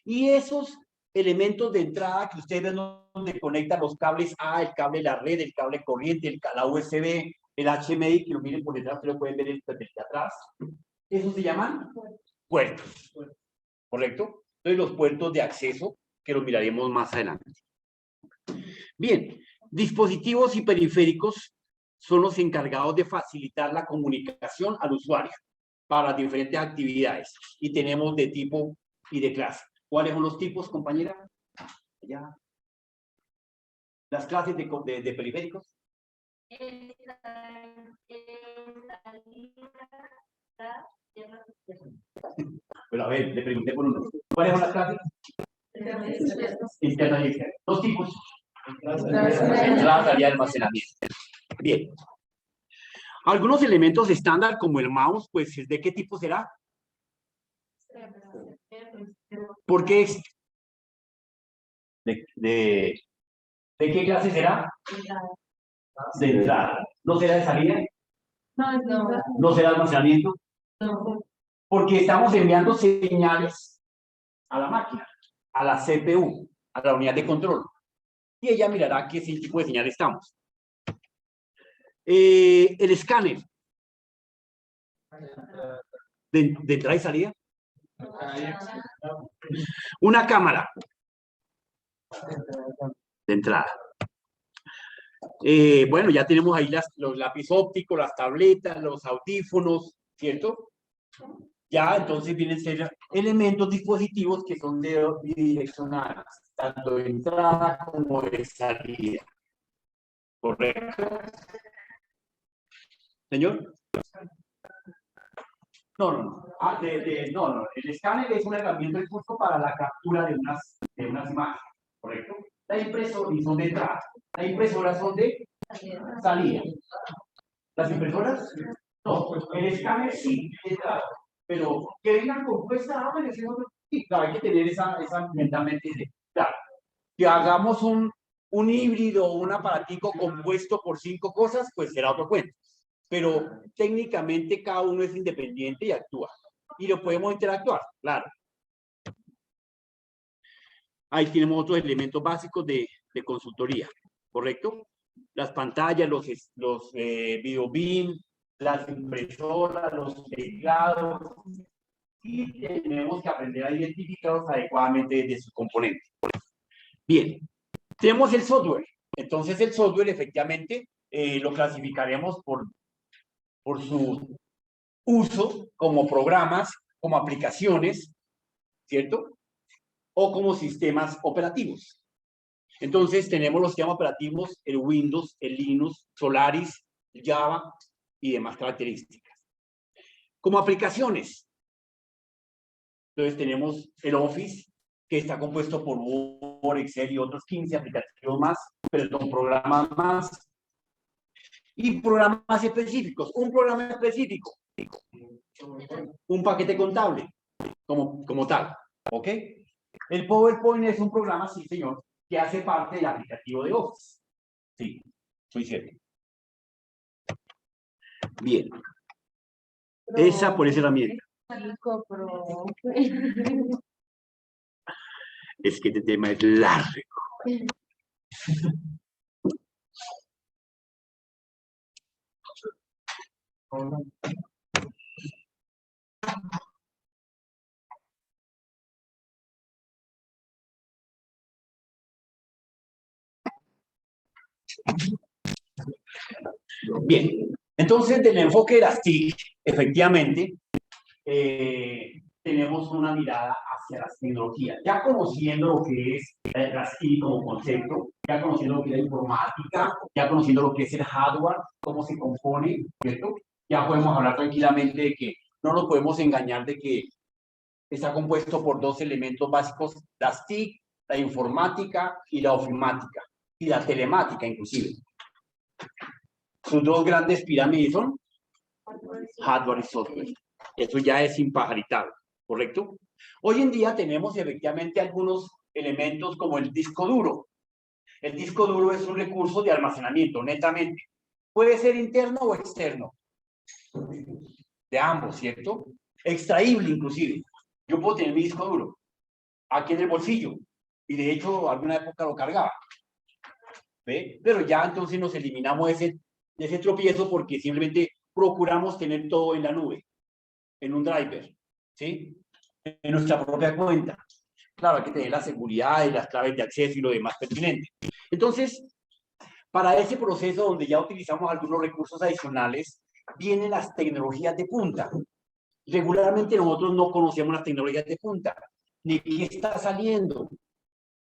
Y esos elementos de entrada que ustedes ven donde conectan los cables A, el cable de la red, el cable corriente, la USB, el HMI, que lo miren por detrás, ustedes lo pueden ver desde atrás. Esos se llaman puertos, ¿correcto? Entonces los puertos de acceso, que los miraremos más adelante. Bien, dispositivos y periféricos son los encargados de facilitar la comunicación al usuario para diferentes actividades. Y tenemos de tipo y de clase. ¿Cuáles son los tipos, compañera? Ya. Las clases de periféricos. Pero a ver, le pregunté por uno. ¿Cuáles son las clases? Interna y externa. Dos tipos. Entrada, salida y almacenamiento. Bien. Algunos elementos estándar como el mouse, pues, ¿de qué tipo será? ¿Por qué es? ¿De qué clase será? De entrada. ¿No será de salida? ¿No será de almacenamiento? Porque estamos enviando señales a la máquina, a la CPU, a la unidad de control. Y ella mirará qué tipo de señal estamos. El escáner. ¿De entrada y salida? Una cámara. De entrada. Bueno, ya tenemos ahí los lápiz ópticos, las tabletas, los audífonos, ¿cierto? Ya entonces vienen a ser elementos, dispositivos que son bidireccionales, tanto de entrada como de salida. ¿Correcto? ¿Señor? No. No. El escáner es una herramienta de curso para la captura de unas imágenes, ¿correcto? La impresora son de entrada. Las impresoras son de salida. ¿Las impresoras? No. El escáner sí, de entrada. Pero que vengan compuestas, sí, claro, hay que tener esa mentalmente. Claro, que hagamos un híbrido, un aparatico compuesto por 5 cosas, pues será otro cuento. Pero técnicamente cada uno es independiente y actúa. Y lo podemos interactuar, claro. Ahí tenemos otros elementos básicos de consultoría, ¿correcto? Las pantallas, los video beam, las impresoras, los teclados. Y tenemos que aprender a identificarlos adecuadamente de sus componentes. Bien, tenemos el software. Entonces el software efectivamente lo clasificaremos por su uso como programas, como aplicaciones, ¿cierto? O como sistemas operativos. Entonces tenemos los sistemas operativos, el Windows, el Linux, Solaris, Java y demás características. Como aplicaciones, entonces tenemos el Office, que está compuesto por Word, Excel y otros 15 aplicativos más, pero son programas más. Y programas específicos. Un programa específico. Un paquete contable, como tal. ¿Ok? El PowerPoint es un programa, sí, señor, que hace parte del aplicativo de Office. Sí, muy cierto. Bien. Esa por esa herramienta. Es que este tema es largo. Bien, entonces del enfoque de las TIC, efectivamente, tenemos una mirada hacia las tecnologías, ya conociendo lo que es las TIC como concepto, ya conociendo lo que es la informática, ya conociendo lo que es el hardware, cómo se compone, ¿cierto? Ya podemos hablar tranquilamente de que no nos podemos engañar de que está compuesto por 2 elementos básicos, las TIC, la informática y la ofimática, y la telemática inclusive. Sus 2 grandes pirámides son hardware y software. Eso ya es impajaritable, ¿correcto? Hoy en día tenemos efectivamente algunos elementos como el disco duro. El disco duro es un recurso de almacenamiento, netamente. Puede ser interno o externo. De ambos, ¿cierto? Extraíble inclusive. Yo puedo tener mi disco duro aquí en el bolsillo. Y de hecho, alguna época lo cargaba. ¿Ve? Pero ya entonces nos eliminamos ese tropiezo porque simplemente procuramos tener todo en la nube, en un driver, ¿sí? En nuestra propia cuenta. Claro, hay que tener la seguridad y las claves de acceso y lo demás pertinente. Entonces, para ese proceso donde ya utilizamos algunos recursos adicionales, vienen las tecnologías de punta. Regularmente nosotros no conocemos las tecnologías de punta, ni qué está saliendo.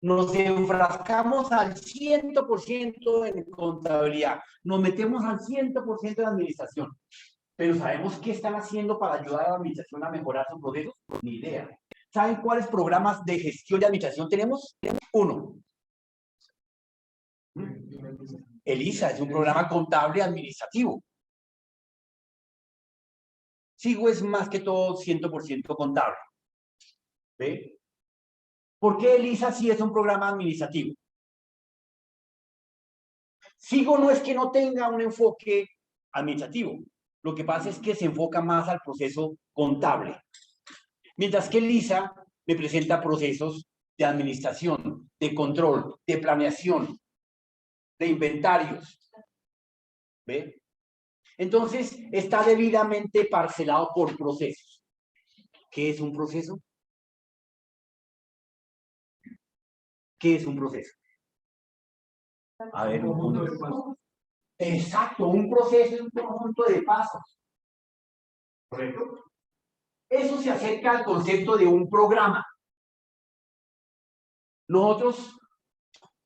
Nos enfrascamos al 100% en contabilidad, nos metemos al 100% en administración, pero ¿sabemos qué están haciendo para ayudar a la administración a mejorar sus procesos? Ni idea. ¿Saben cuáles programas de gestión de administración tenemos? Uno. ELISA es un programa contable administrativo. SIGO es más que todo 100% contable. ¿Ve? ¿Por qué ELISA sí es un programa administrativo? SIGO no es que no tenga un enfoque administrativo. Lo que pasa es que se enfoca más al proceso contable. Mientras que ELISA me presenta procesos de administración, de control, de planeación, de inventarios. ¿Ve? Entonces, está debidamente parcelado por procesos. ¿Qué es un proceso? ¿Qué es un proceso? A ver, un punto de pasos. Exacto, un proceso es un conjunto de pasos. ¿Correcto? Eso se acerca al concepto de un programa. Nosotros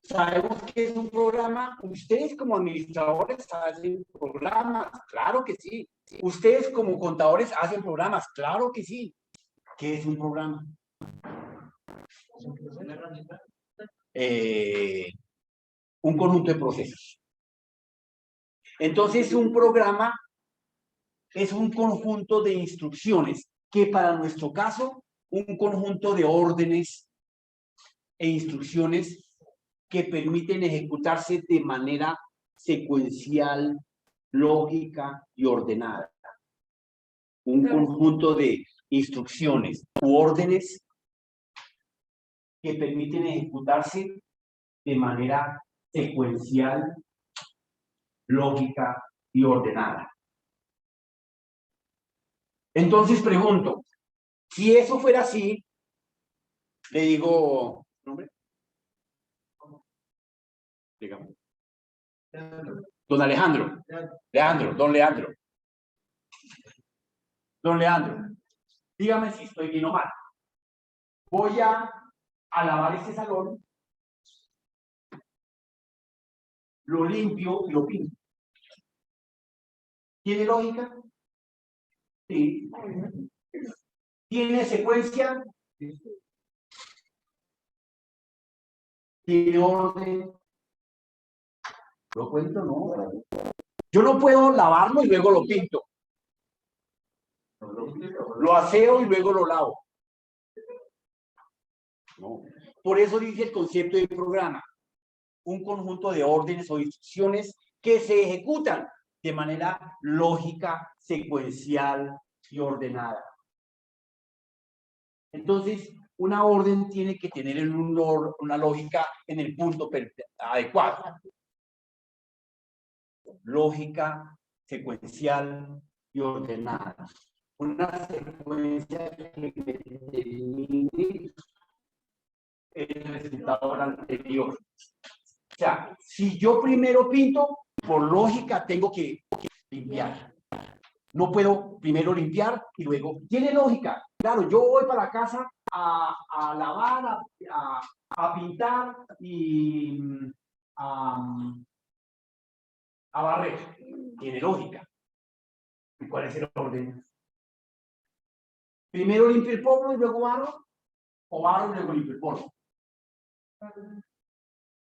sabemos que es un programa. Ustedes como administradores hacen programas, claro que sí. Ustedes como contadores hacen programas, claro que sí. ¿Qué es un programa? Un conjunto de procesos. Entonces, un programa es un conjunto de instrucciones que para nuestro caso, un conjunto de órdenes e instrucciones que permiten ejecutarse de manera secuencial, lógica y ordenada. Un conjunto de instrucciones u órdenes que permiten ejecutarse de manera secuencial, lógica y ordenada. Entonces pregunto, si eso fuera así, le digo, ¿nombre? Dígame. Don Alejandro. Don Leandro. Don Leandro, dígame si estoy bien o mal. Voy a lavar este salón, lo limpio y lo pinto. ¿Tiene lógica? Sí. ¿Tiene secuencia? ¿Tiene orden? ¿Lo cuento? No. Yo no puedo lavarlo y luego lo pinto. Lo aseo y luego lo lavo. No. Por eso dice el concepto de programa. Un conjunto de órdenes o instrucciones que se ejecutan de manera lógica, secuencial y ordenada. Entonces, una orden tiene que tener una lógica en el punto adecuado. Lógica, secuencial y ordenada. Una secuencia que determine el resultado anterior. O sea, si yo primero pinto, por lógica tengo que limpiar. No puedo primero limpiar y luego. ¿Tiene lógica? Claro, yo voy para la casa a lavar, a pintar y a barrer. Tiene lógica. ¿Y cuál es el orden? Primero limpio el polvo y luego barro, o barro y luego limpio el polvo.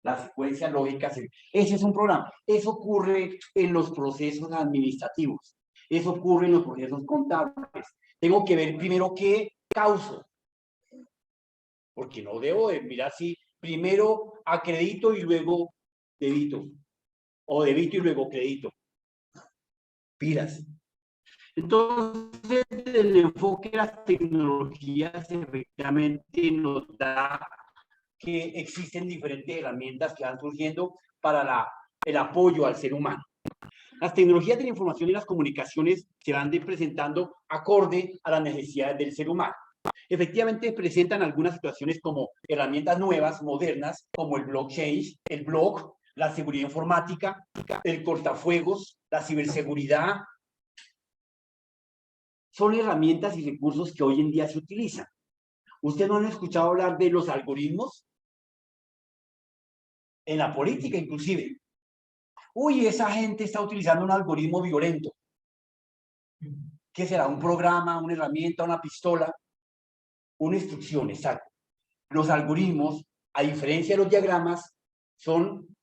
La secuencia lógica, ese es un programa. Eso ocurre en los procesos administrativos. Eso ocurre en los procesos contables. Tengo que ver primero qué causo. Porque no debo de mirar si primero acredito y luego debito. O debito y luego credito. Pilas. Entonces, el enfoque de las tecnologías efectivamente nos da que existen diferentes herramientas que van surgiendo para el apoyo al ser humano. Las tecnologías de la información y las comunicaciones se van presentando acorde a las necesidades del ser humano. efectivamente presentan algunas situaciones como herramientas nuevas, modernas, como el blockchain, el blog, la seguridad informática, el cortafuegos, la ciberseguridad. Son herramientas y recursos que hoy en día se utilizan. ¿Ustedes no han escuchado hablar de los algoritmos? En la política, inclusive. Uy, esa gente está utilizando un algoritmo violento. ¿Qué será? ¿Un programa, una herramienta, una pistola? Una instrucción, exacto. Los algoritmos, a diferencia de los diagramas, son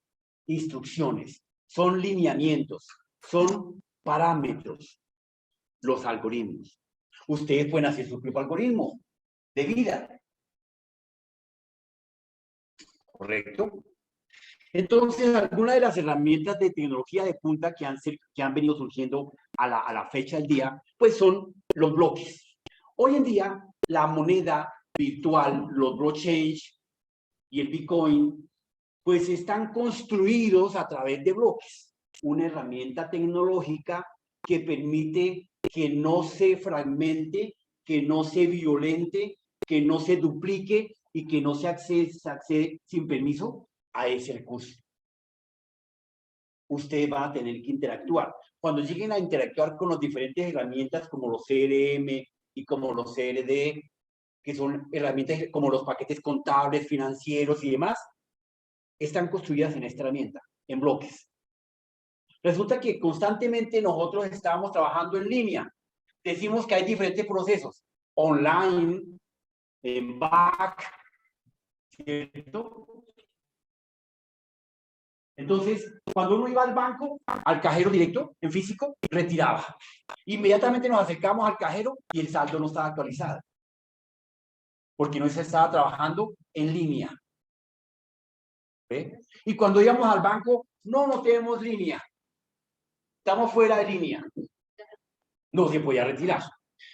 instrucciones, son lineamientos, son parámetros. Los algoritmos. Ustedes pueden hacer su propio algoritmo de vida. ¿Correcto? Entonces, algunas de las herramientas de tecnología de punta que han venido surgiendo a la fecha del día, pues son los bloques. Hoy en día, la moneda virtual, los blockchain y el Bitcoin, pues están construidos a través de bloques. Una herramienta tecnológica que permite que no se fragmente, que no se violente, que no se duplique y que no se accede sin permiso a ese recurso. Ustedes van a tener que interactuar. Cuando lleguen a interactuar con las diferentes herramientas como los CRM y como los CRD, que son herramientas como los paquetes contables, financieros y demás, están construidas en esta herramienta, en bloques. Resulta que constantemente nosotros estábamos trabajando en línea. Decimos que hay diferentes procesos, online, en back, ¿cierto? Entonces, cuando uno iba al banco, al cajero directo, en físico, retiraba. Inmediatamente nos acercamos al cajero y el saldo no estaba actualizado. Porque no se estaba trabajando en línea. ¿Ve? Y cuando íbamos al banco, no tenemos línea. Estamos fuera de línea. No se podía retirar.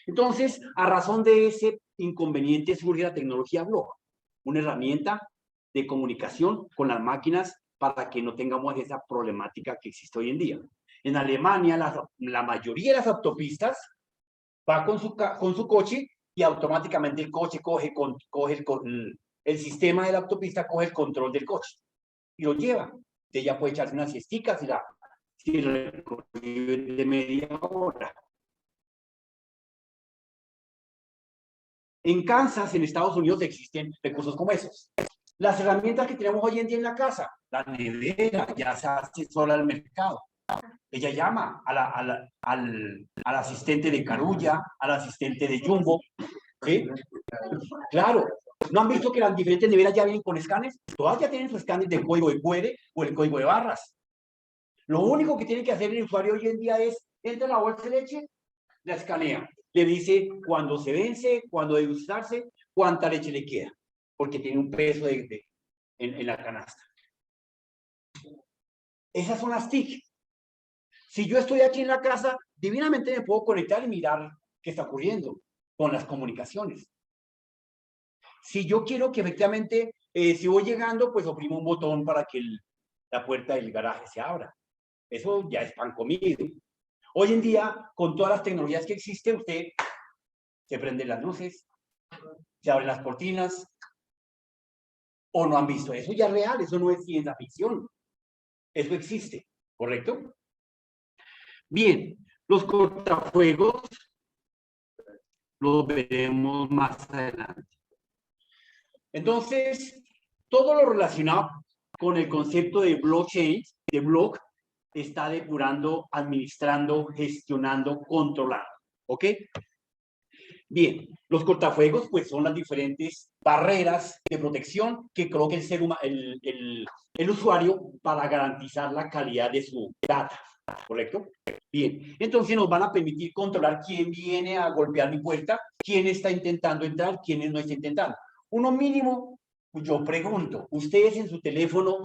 Entonces, a razón de ese inconveniente surge la tecnología block, una herramienta de comunicación con las máquinas para que no tengamos esa problemática que existe hoy en día. En Alemania, la mayoría de las autopistas va con su coche y automáticamente el coche coge el sistema de la autopista coge el control del coche y lo lleva. Ella puede echarse unas siesticas y recorrido de media hora. En Kansas, en Estados Unidos, existen recursos como esos. Las herramientas que tenemos hoy en día en la casa, la nevera ya se hace sola al mercado. Ella llama al asistente de Carulla, al asistente de Jumbo. ¿Sí? Claro. ¿No han visto que las diferentes neveras ya vienen con escáneres? Todas ya tienen su escáner de código de QR o el código de barras. Lo único que tiene que hacer el usuario hoy en día es, entra en la bolsa de leche, la escanea. Le dice cuándo se vence, cuándo debe usarse, cuánta leche le queda, porque tiene un peso en la canasta. Esas son las TIC. Si yo estoy aquí en la casa, divinamente me puedo conectar y mirar qué está ocurriendo con las comunicaciones. Si yo quiero que efectivamente, si voy llegando, pues oprimo un botón para que la puerta del garaje se abra. Eso ya es pan comido. Hoy en día, con todas las tecnologías que existen, usted se prende las luces, se abren las cortinas, o no han visto. Eso ya es real, eso no es ciencia ficción. Eso existe, ¿correcto? Bien, los cortafuegos los veremos más adelante. Entonces, todo lo relacionado con el concepto de blockchain, de block, está depurando, administrando, gestionando, controlando. ¿Ok? Bien, los cortafuegos pues son las diferentes barreras de protección que coloca el usuario para garantizar la calidad de su data, ¿correcto? Bien, entonces nos van a permitir controlar quién viene a golpear mi puerta, quién está intentando entrar, quién no está intentando. Uno mínimo, yo pregunto, ¿ustedes en su teléfono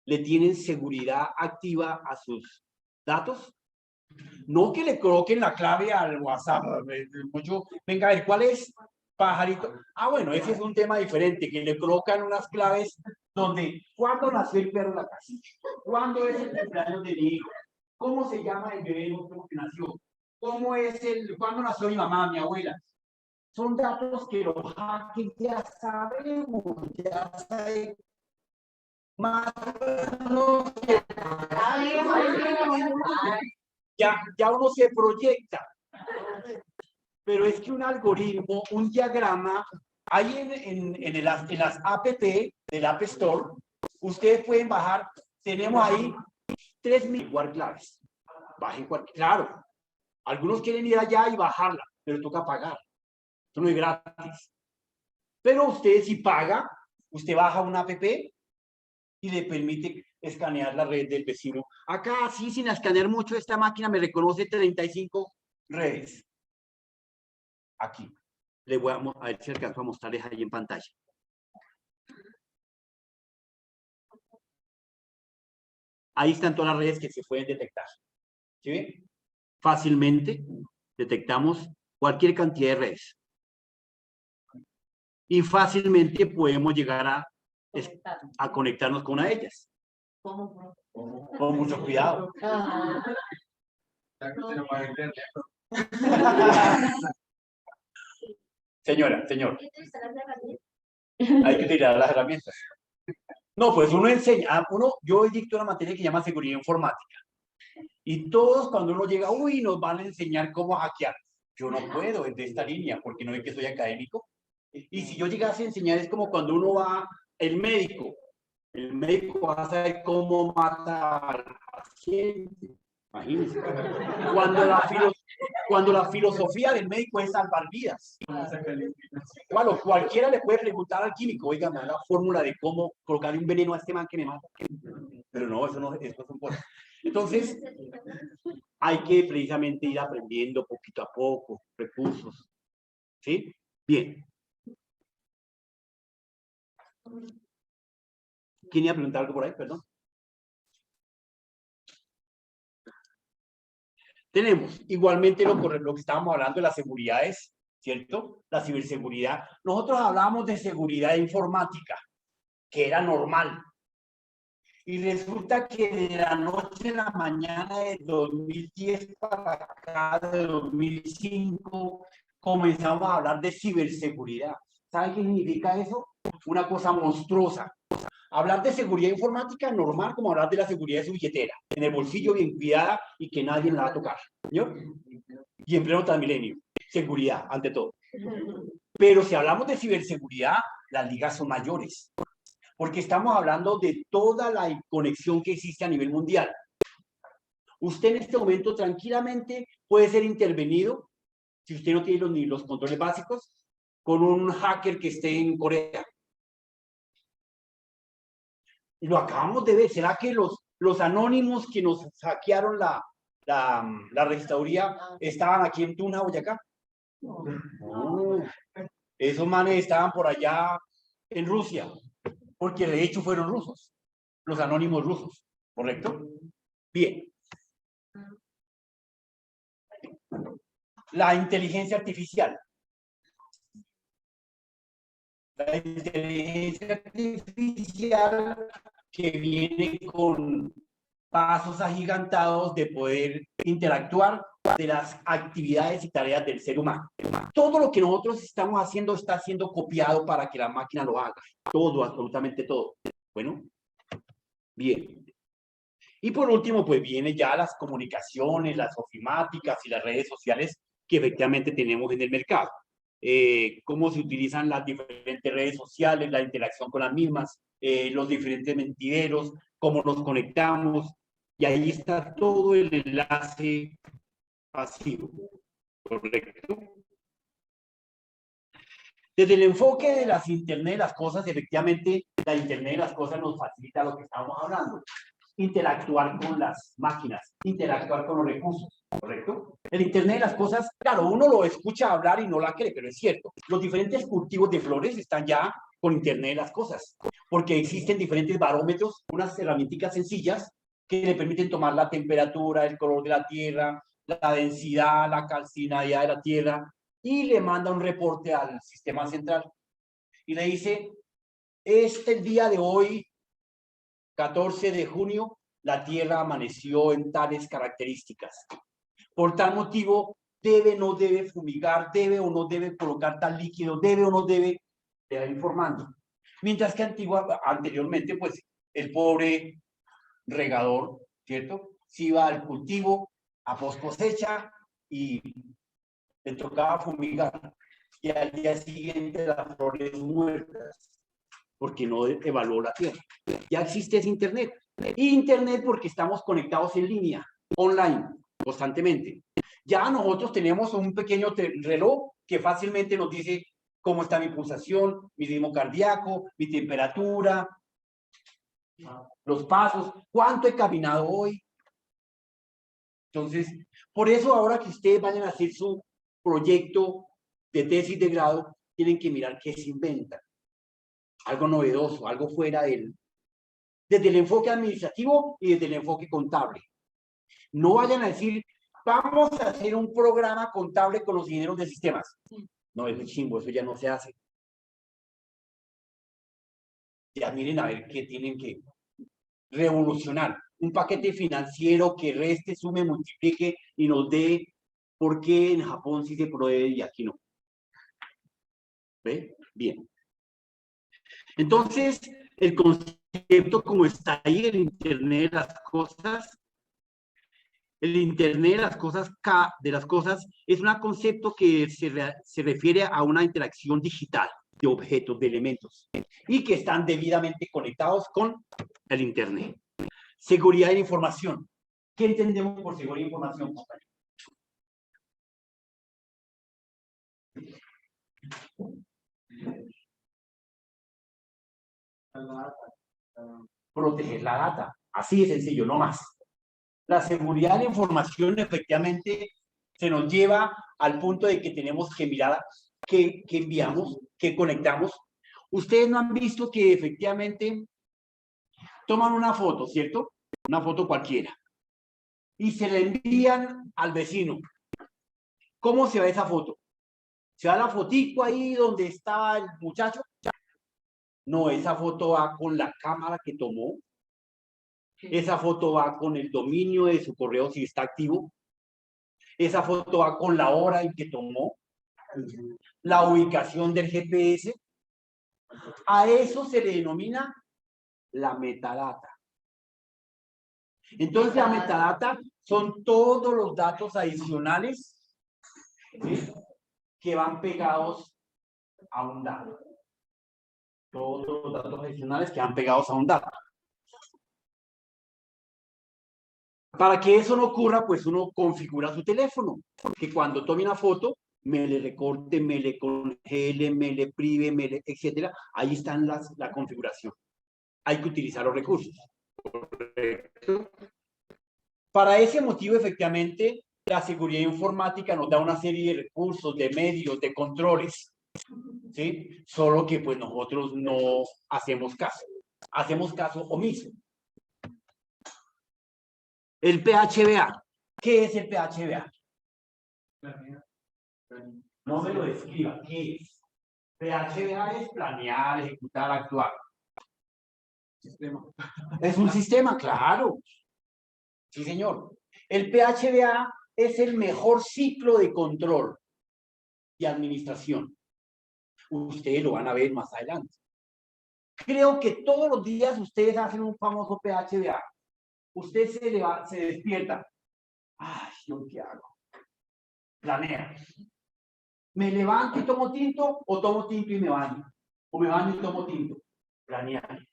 le tienen seguridad activa a sus datos? No que le coloquen la clave al WhatsApp. Venga, a ver, ¿cuál es? Pajarito. Ah, bueno, ese es un tema diferente, que le colocan unas claves donde, ¿cuándo nació el perro en la casa? ¿Cuándo es el cumpleaños de mi hijo? ¿Cómo se llama el bebé que nació? ¿Cuándo nació mi mamá, mi abuela? son datos que los hackers ya sabemos, ya saben más o menos ya uno se proyecta. Pero es que un algoritmo, un diagrama, hay en las app del App Store, ustedes pueden bajar, tenemos ahí 3.000 claves. Bajen cualquier, claro. Algunos quieren ir allá y bajarla, pero toca pagar. Esto no es gratis. Pero usted si paga, usted baja una app y le permite escanear la red del vecino. Acá, sí, sin escanear mucho, esta máquina me reconoce 35 redes. Aquí. Le voy a ver si alcanzo a mostrarles ahí en pantalla. Ahí están todas las redes que se pueden detectar. ¿Sí ven? Fácilmente detectamos cualquier cantidad de redes. Y fácilmente podemos llegar a conectarnos con una de ellas. Con mucho cuidado. Señora, señor. Hay que utilizar las herramientas. No, pues uno enseña, yo dicto una materia que se llama seguridad informática. Y todos cuando uno llega, uy, nos van a enseñar cómo hackear. Yo no puedo desde esta línea porque no es que soy académico. Y si yo llegase a enseñar es como cuando uno va, el médico va a saber cómo matar al paciente. Imagínense. Cuando la filosofía del médico es salvar vidas. Bueno, cualquiera le puede preguntar al químico, oiga, me da la fórmula de cómo colocar un veneno a este man que me mata. Pero no, eso son cosas. Entonces, hay que precisamente ir aprendiendo poquito a poco, recursos. ¿Sí? Bien. ¿Quién iba a preguntar algo por ahí? Perdón. Tenemos igualmente lo que estábamos hablando de las seguridades, ¿cierto? La ciberseguridad. Nosotros hablábamos de seguridad informática, que era normal. Y resulta que de la noche a la mañana de 2010 para acá, de 2005, comenzamos a hablar de ciberseguridad. ¿Saben qué significa eso? Una cosa monstruosa. Hablar de seguridad informática normal como hablar de la seguridad de su billetera, en el bolsillo bien cuidada y que nadie la va a tocar. ¿No? Y en pleno Transmilenio. Seguridad, ante todo. Pero si hablamos de ciberseguridad, las ligas son mayores. Porque estamos hablando de toda la conexión que existe a nivel mundial. Usted en este momento tranquilamente puede ser intervenido, si usted no tiene ni los controles básicos, con un hacker que esté en Corea. Y lo acabamos de ver. ¿Será que los anónimos que nos hackearon la registraduría estaban aquí en Tuna, Boyacá? No. Esos manes estaban por allá en Rusia, porque de hecho fueron rusos, los anónimos rusos, ¿correcto? Bien. La inteligencia artificial. La inteligencia artificial que viene con pasos agigantados de poder interactuar de las actividades y tareas del ser humano. Todo lo que nosotros estamos haciendo está siendo copiado para que la máquina lo haga. Todo, absolutamente todo. Bueno, bien. Y por último, pues viene ya las comunicaciones, las ofimáticas y las redes sociales que efectivamente tenemos en el mercado. Cómo se utilizan las diferentes redes sociales, la interacción con las mismas, los diferentes mentideros, cómo nos conectamos, y ahí está todo el enlace pasivo, ¿correcto? Desde el enfoque de las Internet de las cosas, efectivamente, la Internet de las cosas nos facilita lo que estamos hablando. Interactuar con las máquinas, interactuar con los recursos, ¿correcto? El Internet de las cosas, claro, uno lo escucha hablar y no la cree, pero es cierto. Los diferentes cultivos de flores están ya con Internet de las cosas, porque existen diferentes barómetros, unas herramientas sencillas que le permiten tomar la temperatura, el color de la tierra, la densidad, la calcinidad de la tierra, y le manda un reporte al sistema central. Y le dice, el día de hoy, 14 de junio, la Tierra amaneció en tales características. Por tal motivo, debe o no debe fumigar, debe o no debe colocar tal líquido, debe o no debe, te va informando. Mientras que anteriormente, pues, el pobre regador, ¿cierto? Se iba al cultivo, a post cosecha, y le tocaba fumigar. Y al día siguiente las flores muertas, porque no evaluó la tierra. Ya existe ese Internet. Internet porque estamos conectados en línea, online, constantemente. Ya nosotros tenemos un pequeño reloj que fácilmente nos dice cómo está mi pulsación, mi ritmo cardíaco, mi temperatura, los pasos, cuánto he caminado hoy. Entonces, por eso ahora que ustedes vayan a hacer su proyecto de tesis de grado, tienen que mirar qué se inventan. Algo novedoso, algo fuera desde el enfoque administrativo y desde el enfoque contable. No vayan a decir, vamos a hacer un programa contable con los ingenieros de sistemas. No, eso es chimbo, eso ya no se hace. Ya miren a ver qué tienen que revolucionar. Un paquete financiero que reste, sume, multiplique y nos dé por qué en Japón sí se provee y aquí no. ¿Ve? Bien. Entonces, el concepto como está ahí, el Internet de las cosas, el Internet de las cosas es un concepto que se refiere a una interacción digital de objetos, de elementos, y que están debidamente conectados con el Internet. Seguridad de la información. ¿Qué entendemos por seguridad de información, compañero? Proteger la data. Así de sencillo, no más. La seguridad de la información efectivamente se nos lleva al punto de que tenemos que mirar qué enviamos, qué conectamos. Ustedes no han visto que efectivamente toman una foto, ¿cierto? Una foto cualquiera. Y se la envían al vecino. ¿Cómo se ve esa foto? ¿Se da la fotico ahí donde estaba el muchacho? No, esa foto va con la cámara que tomó. Esa foto va con el dominio de su correo si está activo. Esa foto va con la hora en que tomó. La ubicación del GPS. A eso se le denomina la metadata. Entonces, la metadata son todos los datos adicionales, ¿sí?, que van pegados a un dato. Todos los datos adicionales que van pegados a un dato. Para que eso no ocurra, pues uno configura su teléfono, que cuando tome una foto, me le recorte, me le congele, me le prive, etcétera. Ahí están la configuración. Hay que utilizar los recursos. ¿Correcto? Para ese motivo, efectivamente, la seguridad informática nos da una serie de recursos, de medios, de controles, ¿sí? Solo que pues nosotros no hacemos caso. Hacemos caso omiso. El PHBA. ¿Qué es el PHBA? No me lo describa. ¿Qué es? PHBA es planear, ejecutar, actuar. Sistema. Es un sistema, claro. Sí, señor. El PHBA es el mejor ciclo de control y administración. Ustedes lo van a ver más adelante. Creo que todos los días ustedes hacen un famoso PHBA. Usted se despierta. Ay, ¿yo qué hago? Planea. ¿Me levanto y tomo tinto o tomo tinto y me baño? ¿O me baño y tomo tinto? Planear.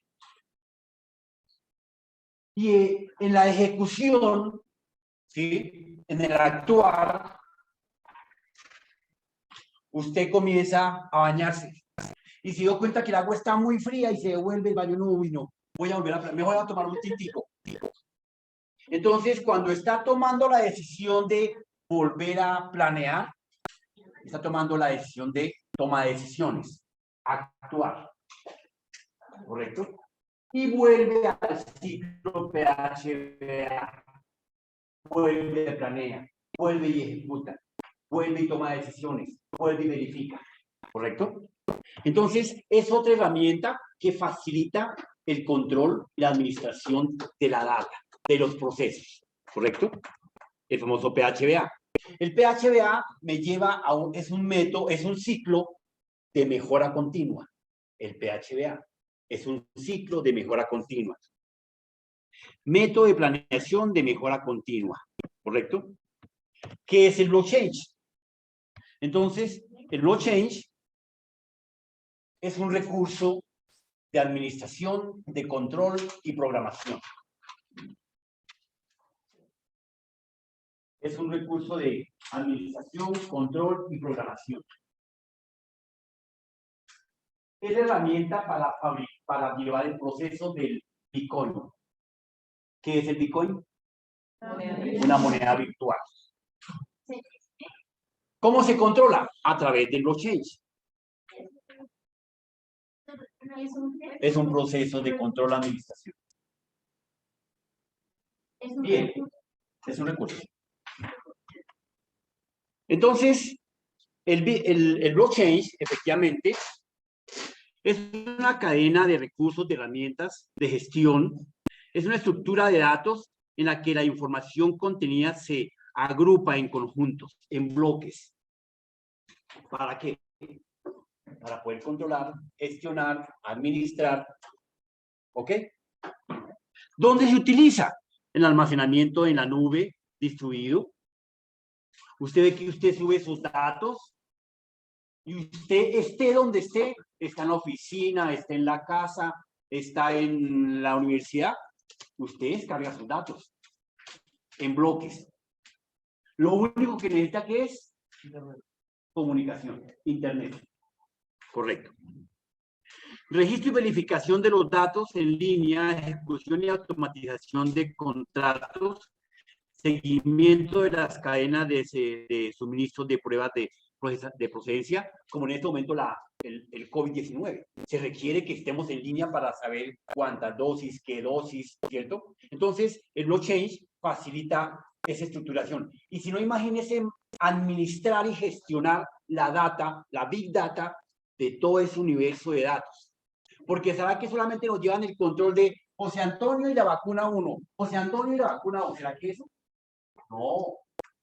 Y en la ejecución, ¿sí?, en el actuar, usted comienza a bañarse. Y se dio cuenta que el agua está muy fría y se devuelve el baño. No, voy a volver a planear. Me voy a tomar un tintico. Entonces, cuando está tomando la decisión de volver a planear, está tomando la decisión de toma de decisiones, actuar. ¿Correcto? Y vuelve al ciclo PHBA. Vuelve a planea, vuelve y ejecuta, vuelve y toma decisiones, vuelve y verifica. ¿Correcto? Entonces, es otra herramienta que facilita el control y la administración de la data, de los procesos. ¿Correcto? El famoso PHBA. El PHBA me lleva a es un método, es un ciclo de mejora continua. El PHBA es un ciclo de mejora continua. Método de planeación de mejora continua, ¿correcto? ¿Qué es el blockchain? Entonces, el blockchain es un recurso de administración, de control y programación. Es un recurso de administración, control y programación. Es la herramienta para llevar el proceso del Bitcoin. ¿Qué es el Bitcoin? Una moneda virtual. ¿Cómo se controla? A través del blockchain. Es un proceso de control de administración. Bien, es un recurso. Entonces, el blockchain, efectivamente, es una cadena de recursos, de herramientas, de gestión. Es una estructura de datos en la que la información contenida se agrupa en conjuntos, en bloques. ¿Para qué? Para poder controlar, gestionar, administrar. ¿Ok? ¿Dónde se utiliza? En almacenamiento en la nube, distribuido. Usted ve que usted sube sus datos y usted esté donde esté, está en la oficina, está en la casa, está en la universidad, usted descarga sus datos en bloques. Lo único que necesita que es comunicación, internet. Correcto. Registro y verificación de los datos en línea, ejecución y automatización de contratos, seguimiento de las cadenas de suministro de pruebas de procedencia, como en este momento el COVID-19. Se requiere que estemos en línea para saber cuántas dosis, qué dosis, ¿cierto? Entonces, el blockchain facilita esa estructuración. Y si no, imagínense administrar y gestionar la data, la big data de todo ese universo de datos. Porque sabrá que solamente nos llevan el control de José Antonio y la vacuna 1, José Antonio y la vacuna 2. ¿Será que eso? No.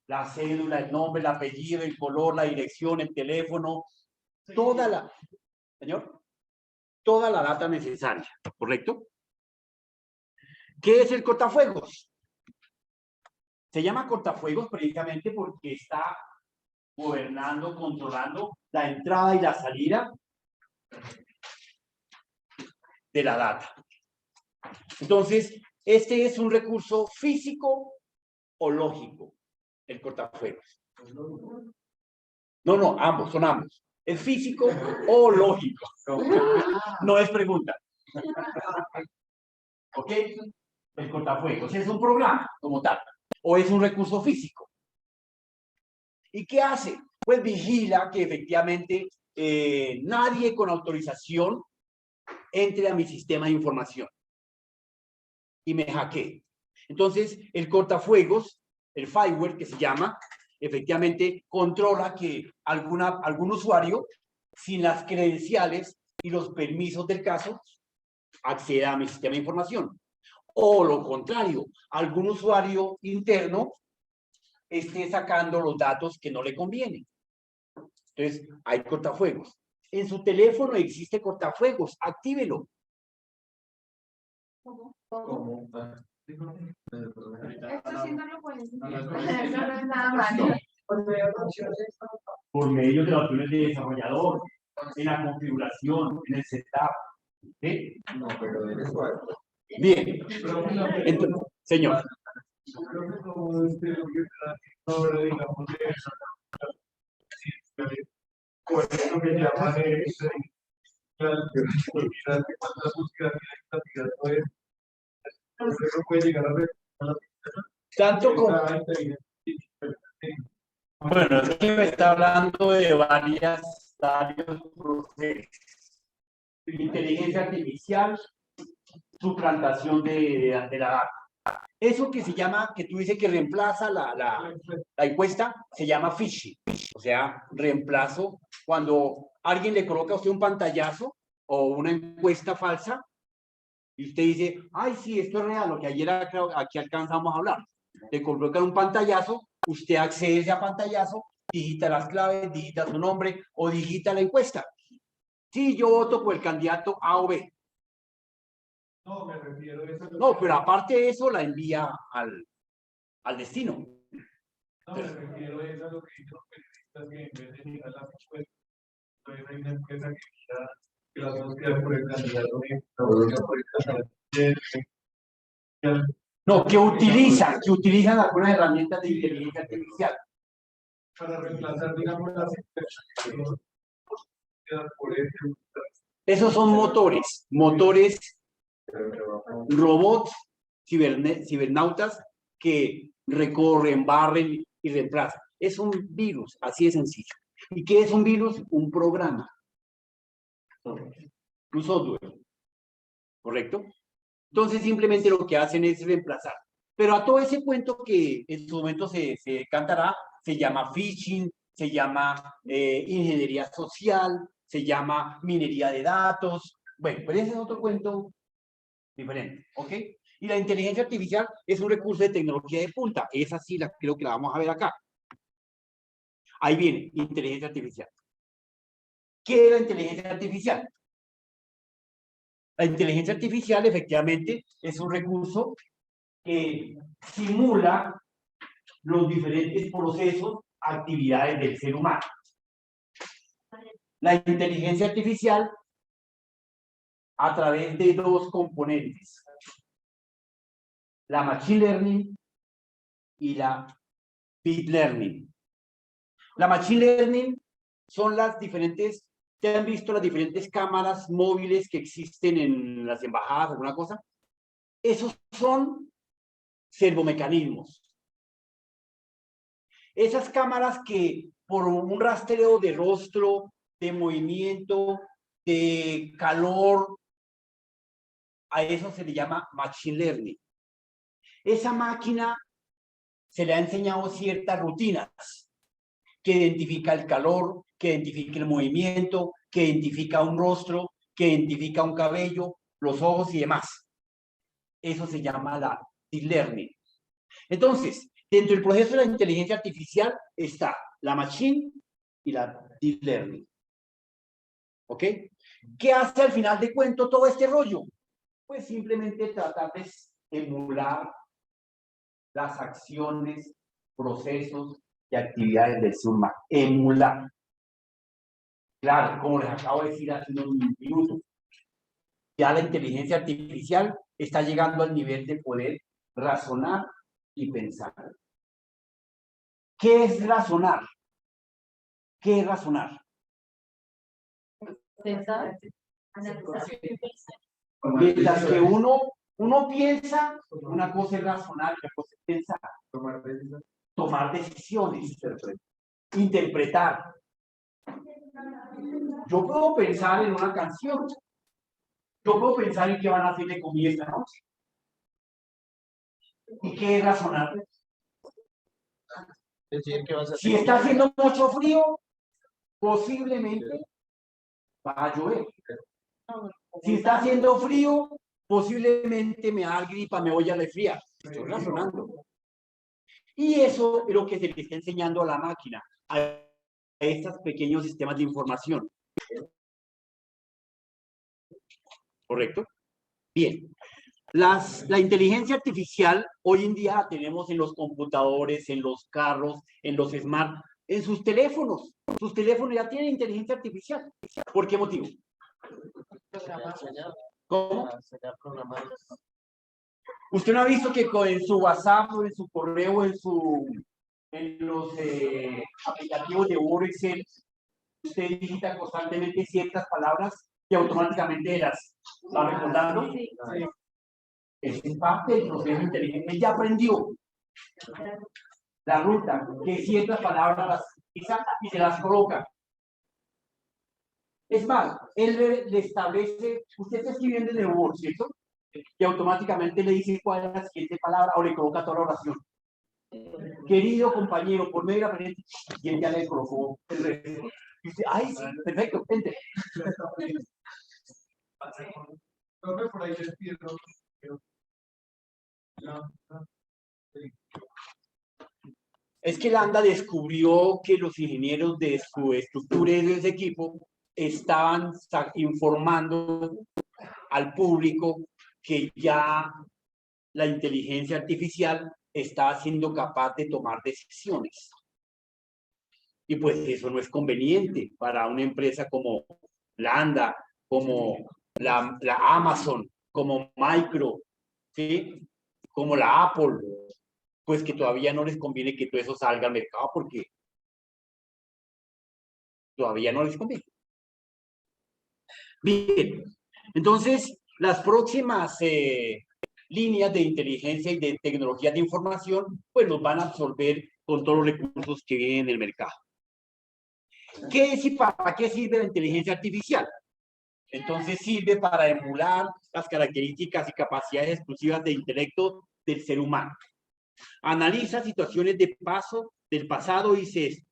La cédula, el nombre, el apellido, el color, la dirección, el teléfono, toda la, señor, toda la data necesaria, ¿correcto? ¿Qué es el cortafuegos? Se llama cortafuegos precisamente porque está gobernando, controlando la entrada y la salida de la data. Entonces, este es un recurso físico o lógico, el cortafuegos. No, ambos, son ambos. ¿Es físico o lógico? No es pregunta. ¿Ok? El cortafuegos es un programa como tal, o es un recurso físico. ¿Y qué hace? Pues vigila que efectivamente nadie con autorización entre a mi sistema de información y me hackee. Entonces, el cortafuegos, el firewall que se llama, efectivamente controla que algún usuario, sin las credenciales y los permisos del caso, acceda a mi sistema de información. O lo contrario, algún usuario interno esté sacando los datos que no le convienen. Entonces, hay cortafuegos. En su teléfono existe cortafuegos, actívelo. ¿Cómo? Esto sí no lo puedes. Eso no es nada malo. Por medio de las opciones de desarrollador, en la configuración, en el setup. ¿Sí? No, pero eres bueno. Bien. Entonces, señor. Tanto como... Bueno, es que me está hablando de varios procesos. Inteligencia artificial, suplantación de la data. Eso que se llama, que tú dices que reemplaza la encuesta, se llama phishing. O sea, reemplazo cuando alguien le coloca a usted un pantallazo o una encuesta falsa y usted dice, ay, sí, esto es real, lo que ayer aquí alcanzamos a hablar. le colocan un pantallazo, usted accede a ese pantallazo, digita las claves, digita su nombre o digita la encuesta. Sí, yo voto por el candidato A o B. No, me refiero a eso. No, pero aparte de eso la envía al destino. No, me refiero a eso a lo que dicen los periodistas, que en vez de mirar las encuestas, entonces hay una empresa que mira que las búsquedas por el candidato por el candidato. No, que utilizan algunas herramientas de inteligencia artificial. Para reemplazar, digamos, las encuestas que son búsquedas por ejemplo. Esos son motores, robots, cibernautas que recorren, barren y reemplazan. Es un virus, así de sencillo. ¿Y qué es un virus? Un programa. Un software. ¿Correcto? Entonces simplemente lo que hacen es reemplazar. Pero a todo ese cuento que en su momento se cantará, se llama phishing, se llama ingeniería social, se llama minería de datos. Bueno, pero ese es otro cuento diferente, ¿ok? Y la inteligencia artificial es un recurso de tecnología de punta. Esa sí creo que la vamos a ver acá. Ahí viene, inteligencia artificial. ¿Qué es la inteligencia artificial? La inteligencia artificial, efectivamente, es un recurso que simula los diferentes procesos, actividades del ser humano. La inteligencia artificial, a través de dos componentes, la machine learning y la deep learning. La machine learning son las diferentes, ¿se han visto las diferentes cámaras móviles que existen en las embajadas, alguna cosa? Esos son servomecanismos. Esas cámaras que por un rastreo de rostro, de movimiento, de calor, a eso se le llama machine learning. Esa máquina se le ha enseñado ciertas rutinas que identifica el calor, que identifica el movimiento, que identifica un rostro, que identifica un cabello, los ojos y demás. Eso se llama la deep learning. Entonces, dentro del proceso de la inteligencia artificial está la machine y la deep learning. ¿Ok? ¿Qué hace al final de cuento todo este rollo? Pues simplemente tratar de emular las acciones, procesos y actividades del ser humano. Emular. Claro, como les acabo de decir hace unos minutos, ya la inteligencia artificial está llegando al nivel de poder razonar y pensar. ¿Qué es razonar? ¿Qué es razonar? Pensar. Mientras que uno piensa, una cosa es razonar, otra cosa es pensar. Tomar decisiones, interpretar. Yo puedo pensar en una canción. Yo puedo pensar en qué van a hacer de comida esta noche. ¿Y qué es razonar? Decir que vas a Si está haciendo mucho frío, posiblemente va a llover. Si está haciendo frío, posiblemente me da gripa, me voy a resfriar. Estoy razonando. Y eso es lo que se le está enseñando a la máquina, a estos pequeños sistemas de información. ¿Correcto? Bien. La inteligencia artificial hoy en día la tenemos en los computadores, en los carros, en los smart, en sus teléfonos. Sus teléfonos ya tienen inteligencia artificial. ¿Por qué motivo? ¿Cómo? ¿Usted no ha visto que en su WhatsApp, o en su correo, en los aplicativos de Word, Excel, usted digita constantemente ciertas palabras y automáticamente las va recordando? Sí. Es parte del proceso inteligente. Él ya aprendió la ruta, que ciertas palabras las utiliza y se las coloca. Es más, él le establece, usted está escribiendo en el Word, ¿cierto? Y automáticamente le dice cuál es la siguiente palabra o le coloca toda la oración. Querido compañero, por medio de la pared, y él ya le colocó el resto. Y dice, ay, sí, perfecto, vente. Por ahí les pido. Es que Landa descubrió que los ingenieros de su estructura y de ese equipo estaban informando al público que ya la inteligencia artificial estaba siendo capaz de tomar decisiones. Y pues eso no es conveniente para una empresa como Landa, como la Amazon, como Micro, ¿sí? Como la Apple, pues que todavía no les conviene que todo eso salga al mercado porque todavía no les conviene. Bien, entonces las próximas líneas de inteligencia y de tecnología de información, pues nos van a absorber con todos los recursos que vienen en el mercado. ¿Qué es y para qué sirve la inteligencia artificial? Entonces sirve para emular las características y capacidades exclusivas de intelecto del ser humano. Analiza situaciones de paso del pasado y se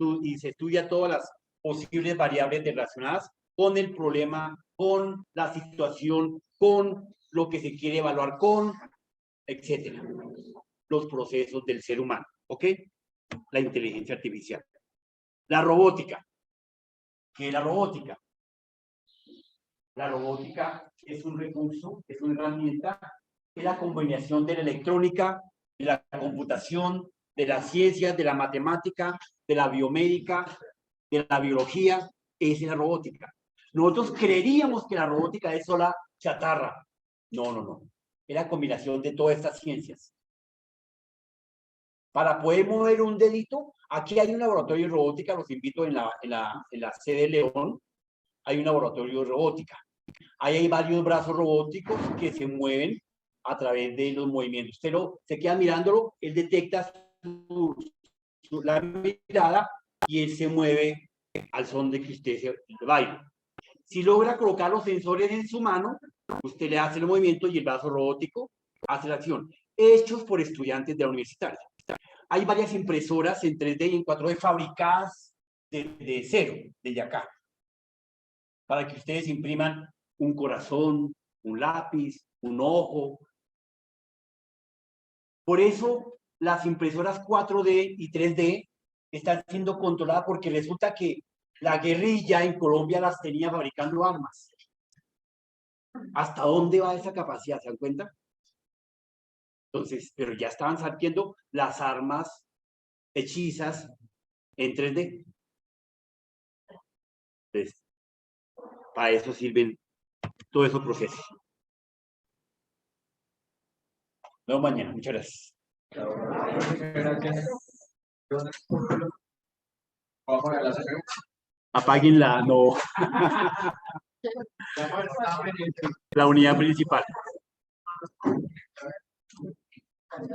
estudia todas las posibles variables relacionadas con el problema, con la situación, con lo que se quiere evaluar, con, etcétera. Los procesos del ser humano, ¿ok? La inteligencia artificial. La robótica. ¿Qué es la robótica? La robótica es un recurso, es una herramienta, es la combinación de la electrónica, de la computación, de las ciencias, de la matemática, de la biomédica, de la biología, es la robótica. Nosotros creeríamos que la robótica es sola chatarra. No, no, no. Es la combinación de todas estas ciencias. Para poder mover un dedito, aquí hay un laboratorio de robótica, los invito en la sede de León, hay un laboratorio de robótica. Ahí hay varios brazos robóticos que se mueven a través de los movimientos. Usted se queda mirándolo, él detecta la mirada y él se mueve al son de que usted se baila. Si logra colocar los sensores en su mano, usted le hace el movimiento y el brazo robótico hace la acción. Hechos por estudiantes de la universitaria. Hay varias impresoras en 3D y en 4D fabricadas de cero, desde acá, para que ustedes impriman un corazón, un lápiz, un ojo. Por eso las impresoras 4D y 3D están siendo controladas porque resulta que la guerrilla en Colombia las tenía fabricando armas. ¿Hasta dónde va esa capacidad? ¿Se dan cuenta? Entonces, pero ya estaban saliendo las armas hechizas en 3D. Entonces, para eso sirven todos esos procesos. Nos vemos mañana. Muchas gracias. Apáguenla, no. La unidad principal.